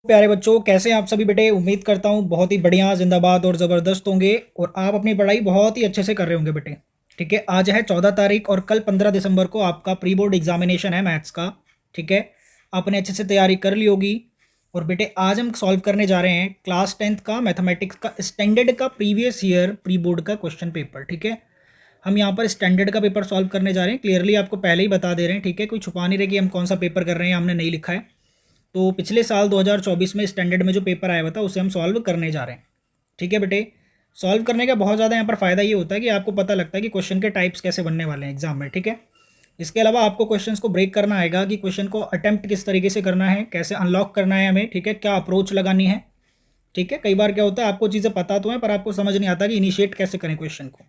प्यारे बच्चों, कैसे हैं आप सभी बेटे। उम्मीद करता हूँ बहुत ही बढ़िया, जिंदाबाद और ज़बरदस्त होंगे और आप अपनी पढ़ाई बहुत ही अच्छे से कर रहे होंगे बेटे। ठीक है, आज है 14 तारीख और कल 15 दिसंबर को आपका प्री बोर्ड एग्जामिनेशन है मैथ्स का। ठीक है, आपने अच्छे से तैयारी कर ली होगी। और बेटे आज हम सॉल्व करने जा रहे हैं क्लास 10th का मैथमेटिक्स का स्टैंडर्ड का प्रीवियस ईयर प्री बोर्ड का क्वेश्चन पेपर। ठीक है, हम यहाँ पर स्टैंडर्ड का पेपर सॉल्व करने जा रहे हैं। क्लियरली आपको पहले ही बता दे रहे हैं। ठीक है, कोई छुपा नहीं रहे कि हम कौन सा पेपर कर रहे हैं, हमने नहीं लिखा है। तो पिछले साल 2024 में स्टैंडर्ड में जो पेपर आया हुआ था उसे हम सॉल्व करने जा रहे हैं। ठीक है बेटे, सॉल्व करने का बहुत ज़्यादा यहाँ पर फ़ायदा ये होता है कि आपको पता लगता है कि क्वेश्चन के टाइप्स कैसे बनने वाले हैं एग्जाम में। ठीक है, इसके अलावा आपको क्वेश्चंस को ब्रेक करना आएगा कि क्वेश्चन को अटेम्प्ट किस तरीके से करना है, कैसे अनलॉक करना है हमें। ठीक है, क्या अप्रोच लगानी है। ठीक है, कई बार क्या होता है आपको चीज़ें पता तो हैं पर आपको समझ नहीं आता कि इनिशिएट कैसे करें क्वेश्चन को।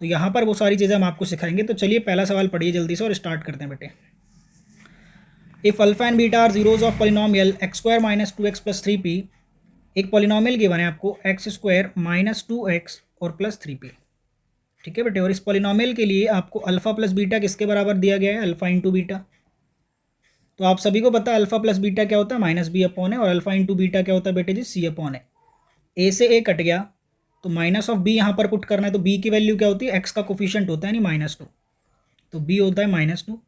तो यहाँ पर वो सारी चीज़ें हम आपको सिखाएंगे। तो चलिए पहला सवाल पढ़िए जल्दी से और स्टार्ट करते हैं बेटे। If alpha and beta are zeros of polynomial X square minus 2x plus 3p, एक पॉलिनोमियल गिवन है आपको एक्स स्क्वायर माइनस 2x और प्लस 3p। ठीक है बेटे, और इस पॉलिनोमियल के लिए आपको अल्फा प्लस बीटा किसके बराबर दिया गया है, अल्फा इंटू बीटा। तो आप सभी को पता है अल्फा प्लस बीटा क्या होता है, माइनस बी अपॉन है, और अल्फा इंटू बीटा क्या होता है बेटे जी, सी अपॉन है। ए से ए कट गया तो माइनस ऑफ बी यहाँ पर पुट करना है। तो बी की वैल्यू क्या होती है, एक्स का कोफिशिएंट होता है यानी -2, तो बी होता है -2।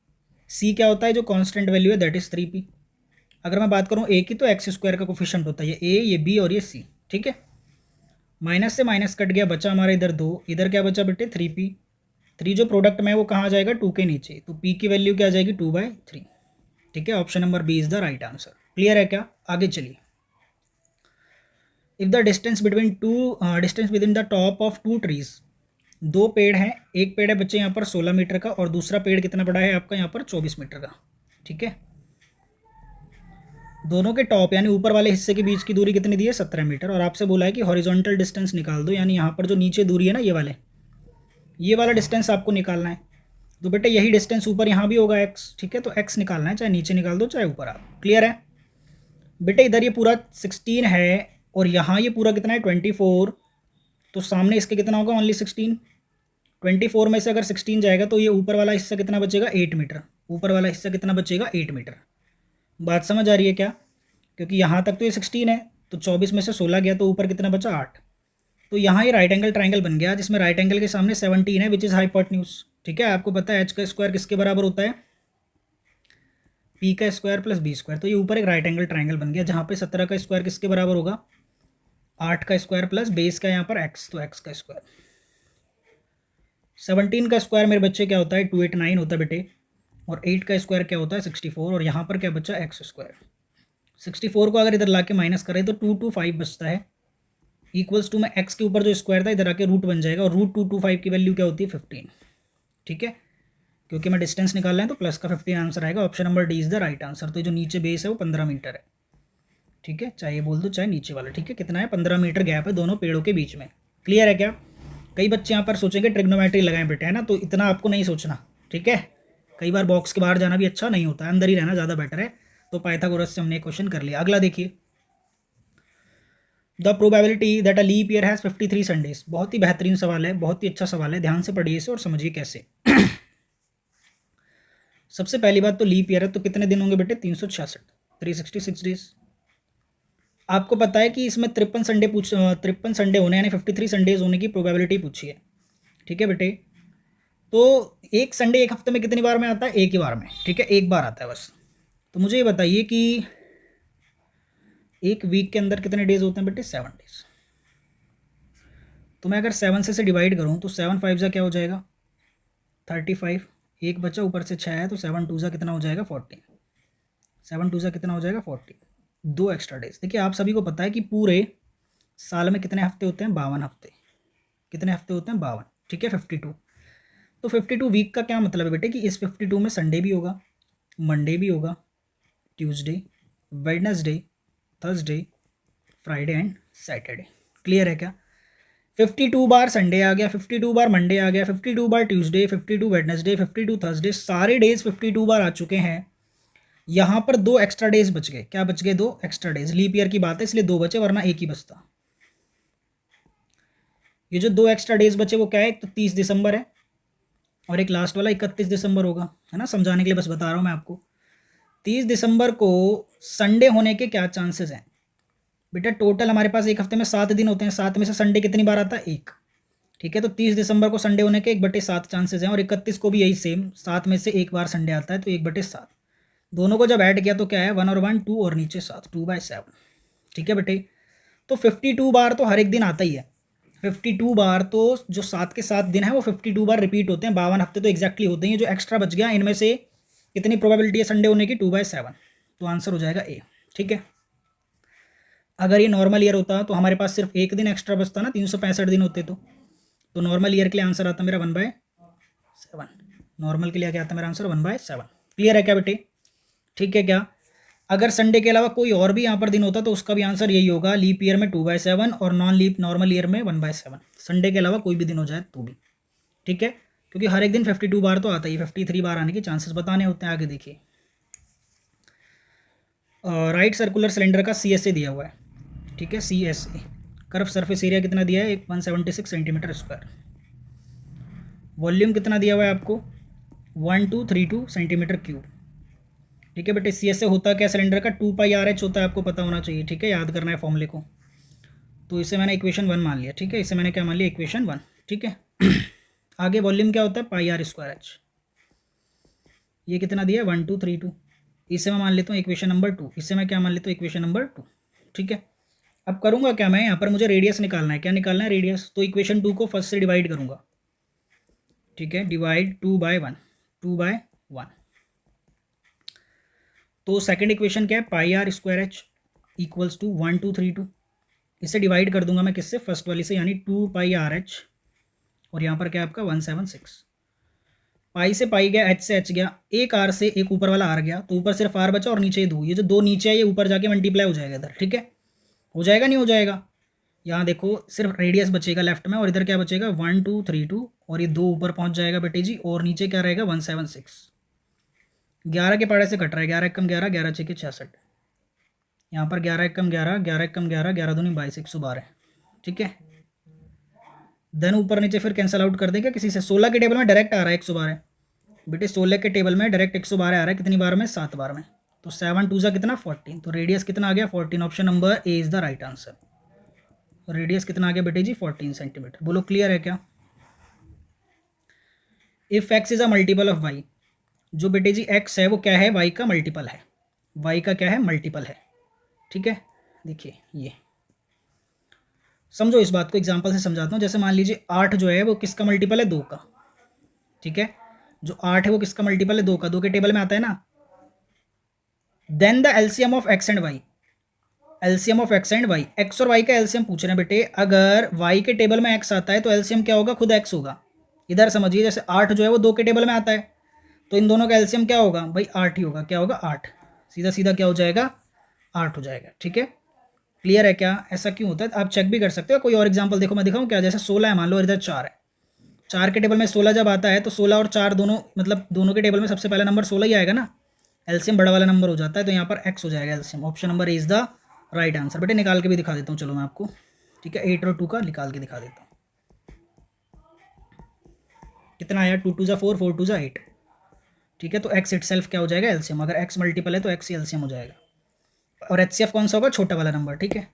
सी क्या होता है, जो कांस्टेंट वैल्यू है दैट इज 3p। अगर मैं बात करूँ ए की तो एक्स स्क्वायर का कोफिशिएंट होता है ये ए, ये बी और ये सी। ठीक है, माइनस से माइनस कट गया, बचा हमारा इधर 2, इधर क्या बचा बेटे 3p। 3 जो प्रोडक्ट में है वो कहाँ आ जाएगा, 2 के नीचे, तो p की वैल्यू क्या आ जाएगी 2/3। ठीक है, option number B is the right answer. Clear है क्या, आगे चलिए। If the distance within the top of 2 trees, दो पेड़ हैं, एक पेड़ है बच्चे यहाँ पर 16 मीटर का और दूसरा पेड़ कितना बड़ा है आपका यहाँ पर 24 मीटर का। ठीक है, दोनों के टॉप यानी ऊपर वाले हिस्से के बीच की दूरी कितनी दी है, 17 मीटर। और आपसे बोला है कि हॉरिजॉन्टल डिस्टेंस निकाल दो, यानी यहाँ पर जो नीचे दूरी है ना ये वाला डिस्टेंस आपको निकालना है। तो बेटे यही डिस्टेंस ऊपर यहाँ भी होगा एक्स। ठीक है, तो एक्स निकालना है, चाहे नीचे निकाल दो चाहे ऊपर आप। क्लियर है बेटे, इधर ये पूरा 16 है और यहाँ ये पूरा कितना है 24, तो सामने इसके कितना होगा ओनली 16। 24 में से अगर 16 जाएगा तो ये ऊपर वाला हिस्सा कितना बचेगा, 8 मीटर। ऊपर वाला हिस्सा कितना बचेगा, 8 मीटर। बात समझ आ रही है क्या, क्योंकि यहाँ तक तो ये 16 है, तो 24 में से 16 गया तो ऊपर कितना बचा 8। तो यहाँ ये राइट एंगल ट्राइंगल बन गया जिसमें राइट एंगल के सामने 17 है विच इज़ हाइपोटेन्यूज। ठीक है, आपको पता है एच का स्क्वायर किसके बराबर होता है, पी का स्क्वायर प्लस बी स्क्वायर। तो ये ऊपर एक राइट एंगल ट्राइंगल बन गया जहाँ पे 17 का स्क्वायर किसके बराबर होगा, 8 का स्क्वायर प्लस बेस का यहाँ पर एक्स, तो एक्स का स्क्वायर। 17 का स्क्वायर मेरे बच्चे क्या होता है 289 होता है बेटे, और 8 का स्क्वायर क्या होता है 64, और यहाँ पर क्या बचा एक्स स्क्वायर। 64 को अगर इधर ला के माइनस करें तो 225 बचता है, इक्वल्स टू में एक्स के ऊपर जो स्क्वायर था इधर आके रूट बन जाएगा, और रूट 225 की वैल्यू क्या होती है 15। ठीक है, क्योंकि मैं डिस्टेंस निकाल रहा है तो प्लस का 15 आंसर आएगा। Option number D is the right answer. तो जो नीचे बेस है वो 15 मीटर है। ठीक है, चाहे ये बोल दो चाहे नीचे वाला। ठीक है, कितना है 15 मीटर गैप है दोनों पेड़ों के बीच में। क्लियर है क्या, कई बच्चे यहाँ पर सोचेंगे ट्रिग्नोमेट्री लगाएं बेटे, है ना, तो इतना आपको नहीं सोचना। ठीक है, कई बार बॉक्स के बाहर जाना भी अच्छा नहीं होता है, अंदर ही रहना ज़्यादा बेटर है। तो पाइथागोरस से हमने क्वेश्चन कर लिया। अगला देखिए, the probability that a leap year has 53 Sundays. बहुत ही बेहतरीन सवाल है, बहुत ही अच्छा सवाल है, ध्यान से पढ़िए इसे और समझिए कैसे। सबसे पहली बात तो लीप ईयर है तो कितने दिन होंगे बेटे, 366, 366 डेज। आपको पता है कि इसमें 53 संडे होने यानी 53 संडेज होने की प्रोबेबिलिटी पूछी है। ठीक है बेटे, तो एक संडे एक हफ्ते में कितनी बार में आता है, एक ही बार में। ठीक है, एक बार आता है बस। तो मुझे ये बताइए कि एक वीक के अंदर कितने डेज होते हैं बेटे, 7 डेज। तो मैं अगर 7 से डिवाइड करूँ तो 7 5 जा क्या हो जाएगा 35, एक बचा ऊपर से 6 है तो 7 2 जा कितना हो जाएगा 14, 7 2 जा कितना हो जाएगा 40, 2 एक्स्ट्रा डेज। देखिए आप सभी को पता है कि पूरे साल में कितने हफ्ते होते हैं, 52 हफ्ते। कितने हफ्ते होते हैं, 52। ठीक है, 52। तो 52 वीक का क्या मतलब है बेटे कि इस 52 में संडे भी होगा, मंडे भी होगा, Tuesday, Wednesday, Thursday, Friday and Saturday. Clear है क्या, 52 बार संडे आ गया, 52 बार मंडे आ गया, 52 बार ट्यूसडे, 52 वेडनेसडे, 52 थर्सडे, सारे डेज 52 बार आ चुके हैं। यहाँ पर 2 एक्स्ट्रा डेज बच गए। क्या बच गए, 2 एक्स्ट्रा डेज। लीप ईयर की बात है इसलिए 2 बचे, वरना एक ही बचता। ये जो 2 एक्स्ट्रा डेज बचे वो क्या है, एक तो 30 दिसंबर है और एक लास्ट वाला 31 दिसंबर होगा, है ना, समझाने के लिए बस बता रहा हूँ मैं आपको। 30 दिसंबर को संडे होने के क्या चांसेस हैं, बेटा टोटल हमारे पास एक हफ्ते में 7 दिन होते हैं, 7 में से संडे कितनी बार आता है? 1। ठीक है, तो 30 दिसंबर को संडे होने के 1/7 चांसेस हैं, और 31 को भी यही सेम, 7 में से एक बार संडे आता है, तो 1/7। दोनों को जब ऐड किया तो क्या है? 1 और 1 2 और नीचे 7, 2/7। ठीक है बेटे, तो 52 बार तो हर एक दिन आता ही है। 52 बार तो जो 7 के 7 दिन है वो 52 बार रिपीट होते हैं। 52 हफ्ते तो एग्जैक्टली होते हैं। जो एक्स्ट्रा बच गया इनमें से कितनी प्रोबेबिलिटी है संडे होने की? 2/7। तो आंसर हो जाएगा ए। ठीक है, अगर ये नॉर्मल ईयर होता तो हमारे पास सिर्फ एक दिन एक्स्ट्रा बचता ना, 365 दिन होते तो नॉर्मल ईयर के लिए आंसर आता मेरा 1/7। नॉर्मल के लिए क्या आता मेरा आंसर? 1/7। क्लियर है क्या बेटे? ठीक है क्या? अगर संडे के अलावा कोई और भी यहाँ पर दिन होता तो उसका भी आंसर यही होगा, लीप ईयर में 2/7 और नॉन लीप नॉर्मल ईयर में 1/7। संडे के अलावा कोई भी दिन हो जाए तो भी। ठीक है, क्योंकि हर एक दिन 52 बार तो आता ही, 53 बार आने के चांसेस बताने होते हैं। आगे देखिए, राइट सर्कुलर सिलेंडर का CSA दिया हुआ है। ठीक है, CSA कर्व सरफेस एरिया कितना दिया है? 176 सेंटीमीटर स्क्वायर। वॉल्यूम कितना दिया हुआ है आपको? 1232 सेंटीमीटर क्यूब। ठीक है बेटे, CSA होता क्या सिलेंडर का? 2πRH होता है, आपको पता होना चाहिए। ठीक है, याद करना है फॉर्मूले को। तो इसे मैंने इक्वेशन 1 मान लिया। ठीक है, इसे मैंने क्या मान लिया? इक्वेशन 1। ठीक है आगे वॉल्यूम क्या होता है? πr²h। ये कितना दिया है? 1232। इसे मैं मान लेता हूँ इक्वेशन नंबर 2। इसे मैं क्या मान लेता हूँ? Equation number 2। ठीक है, अब करूँगा क्या मैं? यहाँ पर मुझे रेडियस निकालना है। क्या निकालना है? रेडियस। तो इक्वेशन 2 को फर्स्ट से डिवाइड करूँगा। ठीक है, डिवाइड 2/1, 2/1। तो सेकंड इक्वेशन क्या है? πr²h equals to 1232। इसे डिवाइड कर दूंगा मैं किससे? फर्स्ट वाली से, यानी 2πRH, और यहाँ पर क्या आपका 176। पाई से पाई गया, एच से एच गया, एक आर से एक ऊपर वाला आर गया, तो ऊपर सिर्फ आर बचा और नीचे 2। ये जो 2 नीचे है ये ऊपर जाके मल्टीप्लाई हो जाएगा इधर। ठीक है, हो जाएगा नहीं हो जाएगा? यहाँ देखो सिर्फ रेडियस बचेगा लेफ्ट में, और इधर क्या बचेगा? 1232, और ये 2 ऊपर पहुँच जाएगा बेटे जी, और नीचे क्या रहेगा? 176। 11 के पाड़े से कट रहा है, 11 कम 11, 11 छः 66। यहाँ पर 11 कम 11, 11 कम 11, 11 दूनी 22, 112। ठीक है, देन ऊपर नीचे फिर कैंसिल आउट कर देंगे किसी से। 16 के टेबल में डायरेक्ट आ रहा है 112। बेटे 16 के टेबल में डायरेक्ट 112 आ रहा है, कितनी बार में? 7 बार में। तो 7 2 कितना? 14। तो रेडियस कितना आ गया? 14। Option number A is the right answer. Radius कितना आ गया बेटे जी? 14 सेंटीमीटर। बोलो क्लियर है क्या? If X is a multiple of Y, जो बेटे जी एक्स है वो क्या है? वाई का मल्टीपल है। वाई का क्या है? मल्टीपल है। ठीक है, देखिए ये समझो इस बात को, एग्जांपल से समझाता हूँ। जैसे मान लीजिए 8 जो है वो किसका मल्टीपल है? 2 का। ठीक है, जो 8 है वो किसका मल्टीपल है? 2 का। 2 के टेबल में आता है ना। Then the LCM of X and Y. LCM of X and Y, X और वाई का एलसीएम पूछ रहे हैं बेटे। अगर वाई के टेबल में एक्स आता है तो एलसीएम क्या होगा? खुद एक्स होगा। इधर समझिए, जैसे 8 जो है वो 2 के टेबल में आता है, तो इन दोनों का एलसीएम क्या होगा भाई? 8 ही होगा। क्या होगा? 8। सीधा सीधा क्या हो जाएगा? 8 हो जाएगा। ठीक है, क्लियर है क्या? ऐसा क्यों होता है आप चेक भी कर सकते हो। कोई और एग्जांपल देखो, मैं दिखाऊं क्या? जैसे 16 है मान लो, इधर 4 है। 4 के टेबल में 16 जब आता है तो 16 और 4 दोनों, मतलब दोनों के टेबल में सबसे पहला नंबर 16 ही आएगा ना। एलसीएम बड़ा वाला नंबर हो जाता है, तो यहाँ पर एक्स हो जाएगा LCM. Option number is the right answer. बेटे निकाल के भी दिखा देता हूँ, चलो मैं आपको। ठीक है, 8 और 2 का निकाल के दिखा देता हूँ। कितना आया? 2 2 4, 4 2 8। ठीक है, तो एक्स इट सेल्फ क्या हो जाएगा? एलसीएम। अगर एक्स मल्टीपल है तो एक्स ही एलसीएम हो जाएगा। और एचसीएफ कौन सा होगा? छोटा वाला नंबर। ठीक है,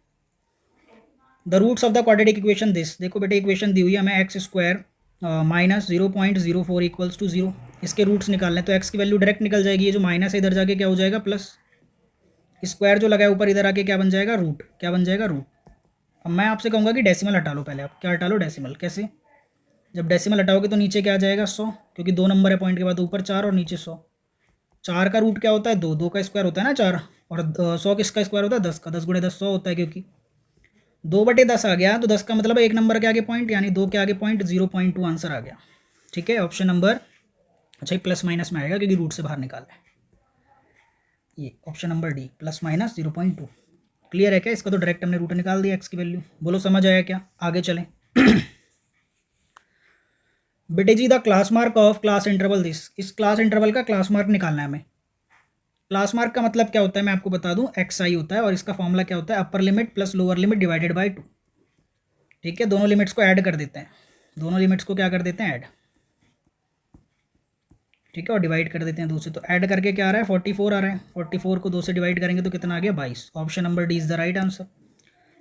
the roots of the quadratic equation this. देखो बेटे इक्वेशन दी हुई है हमें, x² माइनस 0.04 इक्वल्स टू 0। इसके रूट्स निकालने, तो x की वैल्यू डायरेक्ट निकल जाएगी। ये जो माइनस है इधर जाके क्या हो जाएगा? प्लस। स्क्वायर जो लगा है ऊपर, इधर आके क्या बन जाएगा? रूट। क्या बन जाएगा? रूट। अब मैं आपसे कहूँगा कि डेसिमल हटा लो पहले। आप क्या हटा लो? डेसिमल। कैसे? जब डेसिमल हटाओगे तो नीचे क्या आ जाएगा? 100, क्योंकि 2 नंबर है पॉइंट के बाद, ऊपर 4 और नीचे 100। 4 का रूट क्या होता है? 2। 2 का स्क्वायर होता है ना 4, और 100 किसका स्क्वायर होता है? 10 का। 10 गुणे 10 100 होता है, क्योंकि 2/10 आ गया, तो 10 का मतलब एक नंबर के आगे पॉइंट, यानी 2 के आगे पॉइंट, 0.2 आंसर आ गया। ठीक है, ऑप्शन नंबर, अच्छा प्लस माइनस में आएगा क्योंकि रूट से बाहर निकाला है। ये option number D, plus minus 0.2। Clear है क्या? इसका तो डायरेक्ट हमने रूट निकाल दिया एक्स की वैल्यू। बोलो समझ आया क्या? आगे चलें। बेटे जी the class mark of class interval this. इस क्लास इंटरवल का क्लास मार्क निकालना है हमें। क्लास मार्क का मतलब क्या होता है मैं आपको बता दूं, एक्स आई होता है, और इसका फॉर्मूला क्या होता है? Upper limit plus lower limit divided by 2। ठीक है, दोनों लिमिट्स को ऐड कर देते हैं। दोनों लिमिट्स को क्या कर देते हैं? ऐड। ठीक है, और डिवाइड कर देते हैं 2 से। तो ऐड करके क्या आ रहा है? 44 आ रहा है। 44 को 2 से डिवाइड करेंगे तो कितना आ गया? 22। Option number D is the right answer.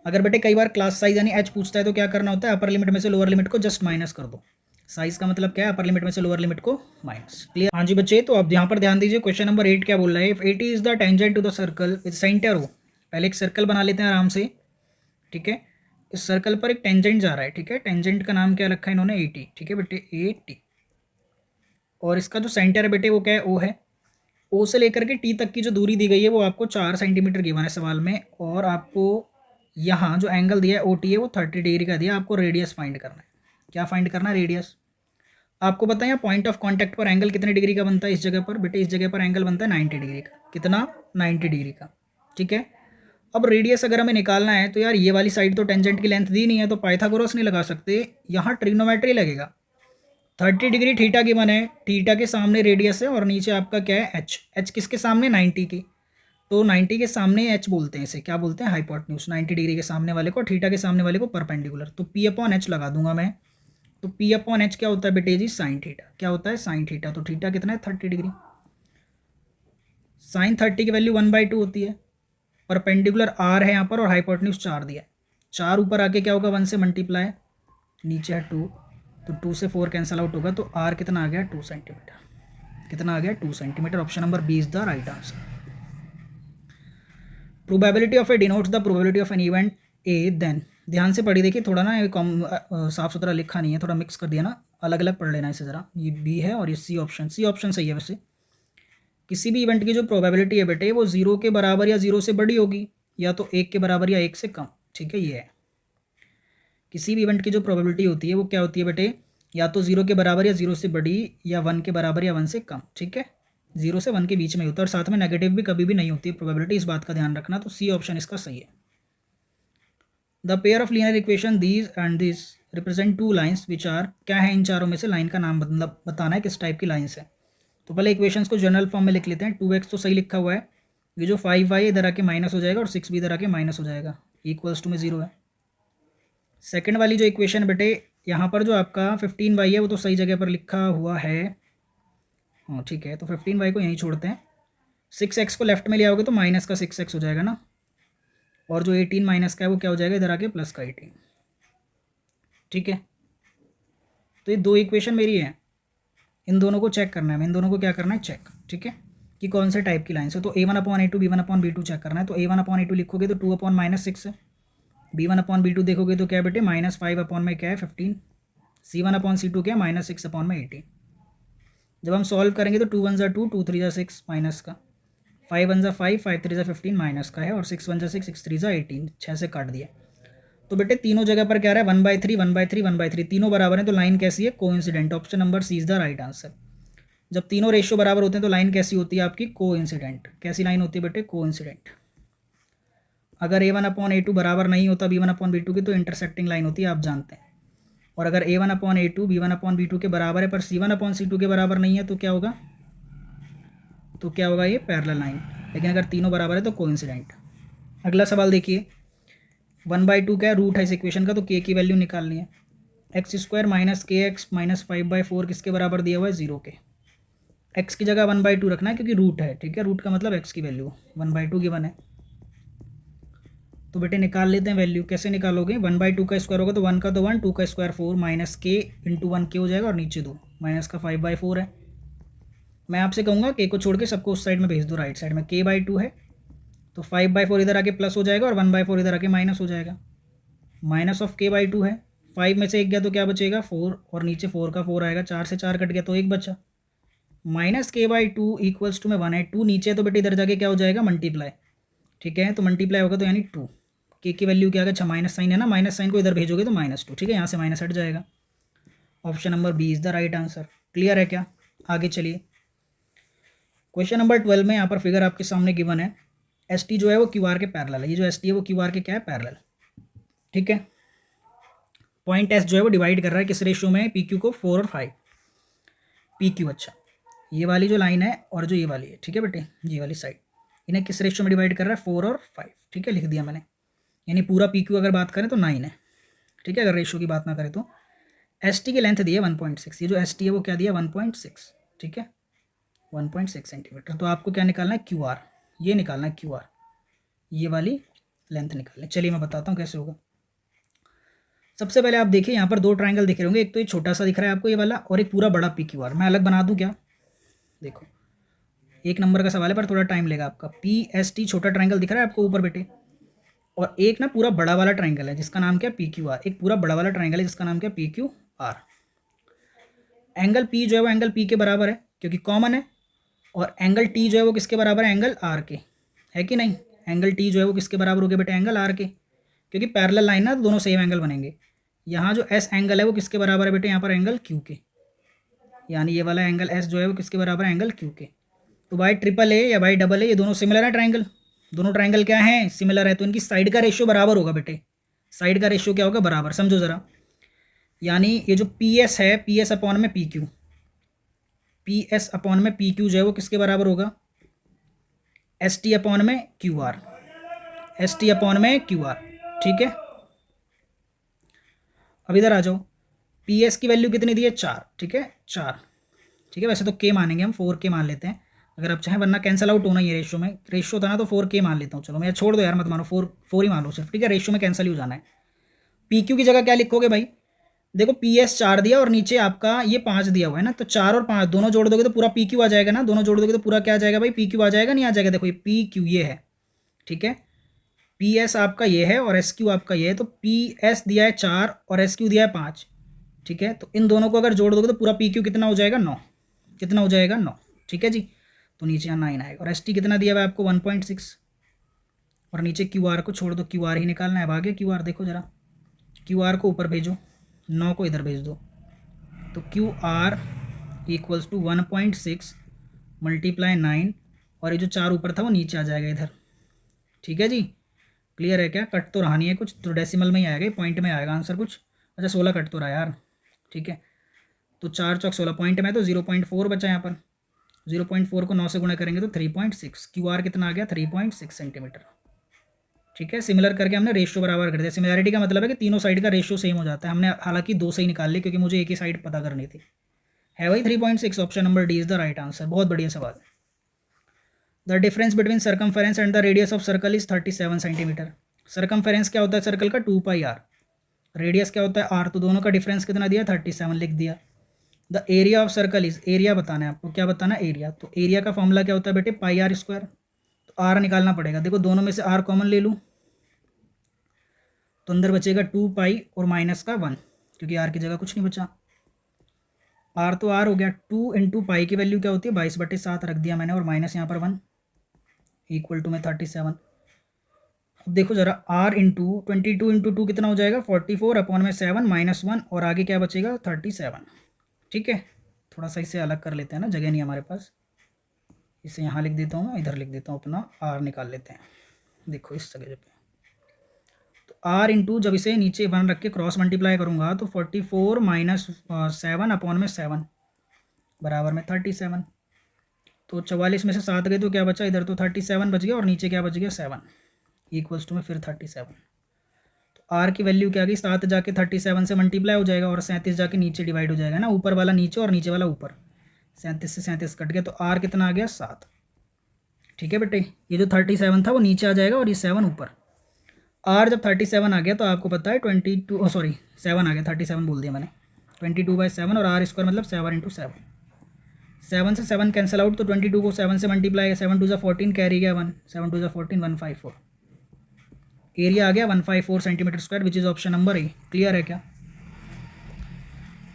अगर बेटे कई बार क्लास साइज यानी एच पूछता है तो क्या करना होता है, अपर लिमिट में से लोअर लिमिट को जस्ट माइनस कर दो। साइज का मतलब क्या है, अपर लिमिट में से लोअर लिमिट को माइनस। क्लियर? हाँ जी बच्चे, तो अब यहाँ पर ध्यान दीजिए, क्वेश्चन नंबर 8 क्या बोल रहा है, if 80 is the tangent to the circle with centre O. पहले एक सर्कल बना लेते हैं आराम से, ठीक है। इस सर्कल पर एक टेंजेंट जा रहा है, ठीक है। टेंजेंट का नाम क्या रखा है इन्होंने, 80, ठीक है बेटे, 80। और इसका जो सेंटर है बेटे वो क्या है, ओ है। ओ से लेकर के टी तक की जो दूरी दी गई है वो आपको 4 सेंटीमीटर गिवन है सवाल में, और आपको यहाँ जो एंगल दिया है ओ टी है वो 30 डिग्री का दिया। आपको रेडियस फाइंड करना है। क्या फाइंड करना है, रेडियस। आपको पता है यहाँ पॉइंट ऑफ कांटेक्ट पर एंगल कितने डिग्री का बनता है इस जगह पर, बेटे इस जगह पर एंगल बनता है 90 डिग्री का। कितना, 90 डिग्री का, ठीक है। अब रेडियस अगर हमें निकालना है तो यार ये वाली साइड तो टेंजेंट की लेंथ दी नहीं है, तो पाइथागोरस नहीं लगा सकते, यहाँ ट्रिग्नोमेट्री लगेगा। 30 डिग्री थीटा गिवन है, थीटा के सामने रेडियस है और नीचे आपका क्या है, एच। एच किसके सामने, 90 की। तो 90 के सामने एच बोलते हैं, इसे क्या बोलते हैं, हाइपोटेन्यूज। 90 डिग्री के सामने वाले को, थीटा के सामने वाले को परपेंडिकुलर। तो पी अपॉन एच लगा दूंगा मैं। तो पी अपॉन एच क्या होता है बेटे जी, साइन थीटा। क्या होता है, साइन थीटा। तो थीटा कितना है, 30 डिग्री। साइन 30 की वैल्यू 1/2 होती है। परपेंडिकुलर आर है यहाँ पर और हाइपोटेन्यूज 4 दिया है। 4 ऊपर आके क्या होगा, 1 से मल्टीप्लाई, नीचे है 2, तो 2 से 4 कैंसिल आउट होगा। तो आर कितना आ गया, 2 सेंटीमीटर। कितना आ गया, 2 centimetre. Option number B is the right answer. Probability of A denotes the probability of an event A then. ध्यान से पढ़ी देखिए, थोड़ा ना ये कम साफ सुथरा लिखा नहीं है, थोड़ा मिक्स कर दिया ना, अलग अलग पढ़ लेना इसे ज़रा। ये बी है और ये सी ऑप्शन, सी ऑप्शन सही है वैसे। किसी भी इवेंट की जो प्रोबेबिलिटी है बेटे वो 0 के बराबर या 0 से बड़ी होगी, या तो 1 के बराबर या 1 से कम, ठीक है। ये है किसी भी इवेंट की जो प्रोबेबिलिटी होती है वो क्या होती है बेटे, या तो 0 के बराबर या 0 से बड़ी, या 1 के बराबर या 1 से कम, ठीक है। 0 से 1 के बीच में होता है, और साथ में नेगेटिव भी कभी भी नहीं होती है प्रोबेबिलिटी, इस बात का ध्यान रखना। तो सी ऑप्शन इसका सही है। The pair of linear equations these and this represent two lines which are, क्या है इन चारों में से, लाइन का नाम मतलब बताना है किस टाइप की लाइन्स है। तो पहले इक्वेशंस को जनरल फॉर्म में लिख लेते हैं। 2x तो सही लिखा हुआ है, ये जो 5y इधर आके माइनस हो जाएगा और 6 भी इधर आके माइनस हो जाएगा, इक्वल्स टू में 0 है। सेकंड वाली जो इक्वेशन बेटे, यहाँ पर जो आपका 15y है वो तो सही जगह पर लिखा हुआ है, हाँ ठीक है। तो 15y को यहीं छोड़ते हैं। 6x को लेफ्ट में ले आओगे तो माइनस का 6x हो जाएगा ना, और जो 18 माइनस का है वो क्या हो जाएगा, इधर आके प्लस का 18, ठीक है। तो ये दो इक्वेशन मेरी है, इन दोनों को चेक करना है, इन दोनों को क्या करना है, चेक, ठीक है, कि कौन से टाइप की लाइन है। तो a1/a2 b1/b2 चेक करना है। तो a1/a2 लिखोगे तो 2/-6 है, b1/b2 देखोगे तो क्या है बेटे, -5 में क्या है 15, c1/c2 क्या है -6/18। जब हम सॉल्व करेंगे तो 2 1 जा 2, 2 3 जा 6 माइनस का, 5 1 जा 5, 5 3 जा 15 माइनस का है, और 6 1 जा 6, 6 3 जा 18, 6 से काट दिया। तो बेटे तीनों जगह पर क्या रहा है, 1/3 1/3 1/3, तीनों बराबर है। तो लाइन कैसी है, coincident. Option number C is the right answer. जब तीनों रेशियो बराबर होते हैं तो लाइन कैसी होती है आपकी, कोइंसिडेंट। कैसी लाइन होती है बेटे, कोइंसिडेंट। अगर a1/a2 बराबर नहीं होता b1/b2 की तो इंटरसेक्टिंग लाइन होती है, आप जानते हैं। और अगर a1/a2 b1/b2 के बराबर है पर c1/c2 के बराबर नहीं है तो क्या होगा, तो क्या होगा, ये पैरेलल लाइन। लेकिन अगर तीनों बराबर है तो कोइंसिडेंट। अगला सवाल देखिए, 1/2 क्या है, रूट है इस इक्वेशन का, तो k की वैल्यू निकालनी है। x² - kx - 5/4 किसके बराबर दिया हुआ है, 0 के। x की जगह 1/2 रखना है क्योंकि रूट है, ठीक है। रूट का मतलब x की वैल्यू 1/2 गिवन है। तो बेटे निकाल लेते हैं वैल्यू। कैसे निकालोगे, 1/2 का स्क्वायर होगा तो 1 का तो 1, 2 का स्क्वायर 4, माइनस के इंटू 1 के हो जाएगा, और नीचे 2 माइनस का 5/4 है। मैं आपसे कहूँगा के को छोड़ के सबको उस साइड में भेज दो, राइट साइड में k/2 है, तो 5/4 इधर आके प्लस हो जाएगा और 1/4 इधर आके माइनस हो जाएगा। माइनस ऑफ k/2 है, 5 में से 1 गया तो क्या बचेगा, 4, और नीचे 4 का 4 आएगा, 4 से 4 कट गया तो 1 बचा। माइनस k/2 इक्वल्स टू में 1 है, 2 नीचे तो बेटे इधर जाके क्या हो जाएगा, मल्टीप्लाई, ठीक है। तो मल्टीप्लाई होगा तो यानी 2, के की वैल्यू क्या आएगा, अच्छा माइनस साइन है ना, माइनस साइन को इधर भेजोगे तो -2, ठीक है। यहाँ से माइनस हट जाएगा। Option number B is the right answer. Clear है क्या, आगे चलिए। क्वेश्चन नंबर 12 में यहाँ पर फिगर आपके सामने गिवन है। एस टी जो है वो क्यू आर के पैरेलल है, ये जो एस टी है वो क्यू आर के क्या है, पैरेलल, ठीक है। पॉइंट एस जो है वो डिवाइड कर रहा है किस रेशियो में, पी क्यू को 4 और 5, पी क्यू, अच्छा ये वाली जो लाइन है और जो ये वाली है, ठीक है बेटे, ये वाली साइड, इन्हें किस रेशियो में डिवाइड कर रहा है, 4 और 5, ठीक है, लिख दिया मैंने। यानी पूरा पी क्यू अगर बात करें तो 9 है, ठीक है, अगर रेशियो की बात ना करें तो। एस टी की लेंथ दी है 1.6, ये जो एस टी है वो क्या दिया, 1.6, ठीक है, 1.6 सेंटीमीटर। तो आपको क्या निकालना है, क्यू आर, ये निकालना है क्यू आर, ये वाली लेंथ निकाल लें। चलिए मैं बताता हूँ कैसे होगा। सबसे पहले आप देखिए यहाँ पर दो ट्राइंगल दिख रहे होंगे, एक तो ये छोटा सा दिख रहा है आपको ये वाला, और एक पूरा बड़ा PQR। मैं अलग बना दूँ क्या? देखो, एक नंबर का सवाल है पर थोड़ा टाइम लेगा आपका। PST छोटा ट्राइंगल दिख रहा है आपको ऊपर बेटे, और एक ना पूरा बड़ा वाला ट्राइंगल है जिसका नाम क्या? PQR। एक पूरा बड़ा वाला ट्राइंगल है जिसका नाम क्या? PQR। एंगल P जो है वो एंगल P के बराबर है क्योंकि कॉमन है, और एंगल T जो है वो किसके बराबर है? एंगल R के, है कि नहीं? एंगल T जो है वो किसके बराबर हो गया बेटे? एंगल R के, क्योंकि पैरेलल लाइन ना दोनों सेम एंगल बनेंगे। यहाँ जो S एंगल है वो किसके बराबर है बेटे? यहाँ पर एंगल Q के, यानी ये वाला एंगल S जो है वो किसके बराबर है? एंगल Q के। तो भाई ट्रिपल ए या भाई डबल ए, ये दोनों सिमिलर है ट्राइंगल, दोनों ट्राइंगल क्या है? सिमिलर है, तो इनकी साइड का रेशियो बराबर होगा बेटे। साइड का रेशियो क्या होगा? बराबर। समझो ज़रा, यानी ये जो PS है, PS अपॉन में PQ, PS अपॉन में PQ जो है वो किसके बराबर होगा? ST अपॉन में QR, ST अपॉन में QR। ठीक है, अब इधर आ जाओ। PS की वैल्यू कितनी दी है? 4। ठीक है, 4। ठीक है, वैसे तो K मानेंगे हम, 4K मान लेते हैं अगर आप चाहें, वरना कैंसिल आउट होना ही है रेशियो में। रेशियो था ना तो 4K मान लेता हूँ। चलो मैं छोड़ दो यार, मत मानो, 4 ही मान लो सिर्फ। ठीक है, रेशियो में कैंसिल ही हो जाना है। PQ की जगह क्या लिखोगे भाई? देखो PS 4 दिया और नीचे आपका ये 5 दिया हुआ है ना, तो 4 और 5 दोनों जोड़ दोगे तो पूरा PQ आ जाएगा ना। दोनों जोड़ दोगे तो पूरा क्या आ जाएगा भाई? PQ आ जाएगा, नहीं आ जाएगा? देखो ये PQ ये है, ठीक है, PS आपका ये है और SQ आपका ये है, तो PS दिया है 4 और SQ दिया है 5। ठीक है, तो इन दोनों को अगर जोड़ दोगे तो पूरा PQ कितना हो जाएगा? 9। कितना हो जाएगा? 9। ठीक है जी, तो नीचे यहाँ 9 आएगा। और ST कितना दिया हुआ है आपको? 1.6। और नीचे QR को छोड़ दो, QR ही निकालना है। अब आगे QR देखो ज़रा, QR को ऊपर भेजो, 9 को इधर भेज दो, तो QR इक्वल्स टू 1.6 मल्टीप्लाई 9, और ये जो 4 ऊपर था वो नीचे आ जाएगा इधर। ठीक है जी, क्लियर है क्या? कट तो रहा नहीं है कुछ, तो डेसिमल में ही आएगा, पॉइंट में आएगा आंसर कुछ। अच्छा 16 कट तो रहा है यार। ठीक है, तो 4 चौक 16 पॉइंट में, तो 0.4 बचा यहाँ पर। 0.4 को 9 से गुणा करेंगे तो 3.6। QR कितना आ गया? 3.6 सेंटीमीटर। ठीक है, सिमिलर करके हमने रेशियो बराबर कर दिया। सिमिलैरिटी का मतलब है कि तीनों साइड का रेशियो सेम हो जाता है। हमने हालांकि 2 से ही निकाल ली क्योंकि मुझे एक ही साइड पता करनी थी। है भाई 3.6, option number D is the right answer. बहुत बढ़िया सवाल। The difference between circumference and the radius of circle is 37 centimetre. Circumference क्या होता है सर्कल का? 2πr। रेडियस क्या होता है? r। तो दोनों का डिफरेंस कितना दिया? 37 लिख दिया। The area of circle is, area बताना है आपको। क्या बताना? एरिया। तो एरिया का फॉर्मूला क्या होता है बेटे? πr²। तो r निकालना पड़ेगा। देखो दोनों में से r कॉमन ले लूँ तो अंदर बचेगा 2π और माइनस का 1, क्योंकि r की जगह कुछ नहीं बचा। r तो r हो गया। 2 इंटू पाई की वैल्यू क्या होती है? 22/7 रख दिया मैंने, और माइनस यहाँ पर 1 इक्वल टू में 37। अब देखो जरा, r इंटू 22 इंटू 2 कितना हो जाएगा? 44 अपॉन में 7 माइनस 1, और आगे क्या बचेगा? 37। ठीक है, थोड़ा सा इसे अलग कर लेते हैं ना, जगह नहीं हमारे पास। इसे यहाँ लिख देता हूँ, इधर लिख देता हूँ अपना, r निकाल लेते हैं। देखो इस जगह पे, तो r इंटू, जब इसे नीचे 1 रख के क्रॉस मल्टीप्लाई करूँगा तो 44 माइनस 7 अपॉन में 7 बराबर में 37। तो 44 में से 7 गए तो क्या बचा? इधर तो 37 बच गया, और नीचे क्या बच गया? 7 इक्वल्स टू में फिर 37। तो r की वैल्यू क्या आ गई? 7 जाके 37 से मल्टीप्लाई हो जाएगा, और 37 जाके नीचे डिवाइड हो जाएगा ना, ऊपर वाला नीचे और नीचे वाला ऊपर। 37 से 37 कट गया, तो r कितना आ गया? 7। ठीक है बेटे, ये जो 37 था वो नीचे आ जाएगा और ये 7 ऊपर। r जब 37 आ गया तो आपको पता है 22, सॉरी 7 आ गया, 37 बोल दिया मैंने। 22/7, और r² मतलब 7 इंटू 7। 7 से 7 कैंसिल आउट, तो 22 को 7 से मल्टीप्लाई, 7 2 14 कैरी गया 1, 7 2 14 154। एरिया आ गया 154 centimetre square, which is option number A. Clear है क्या?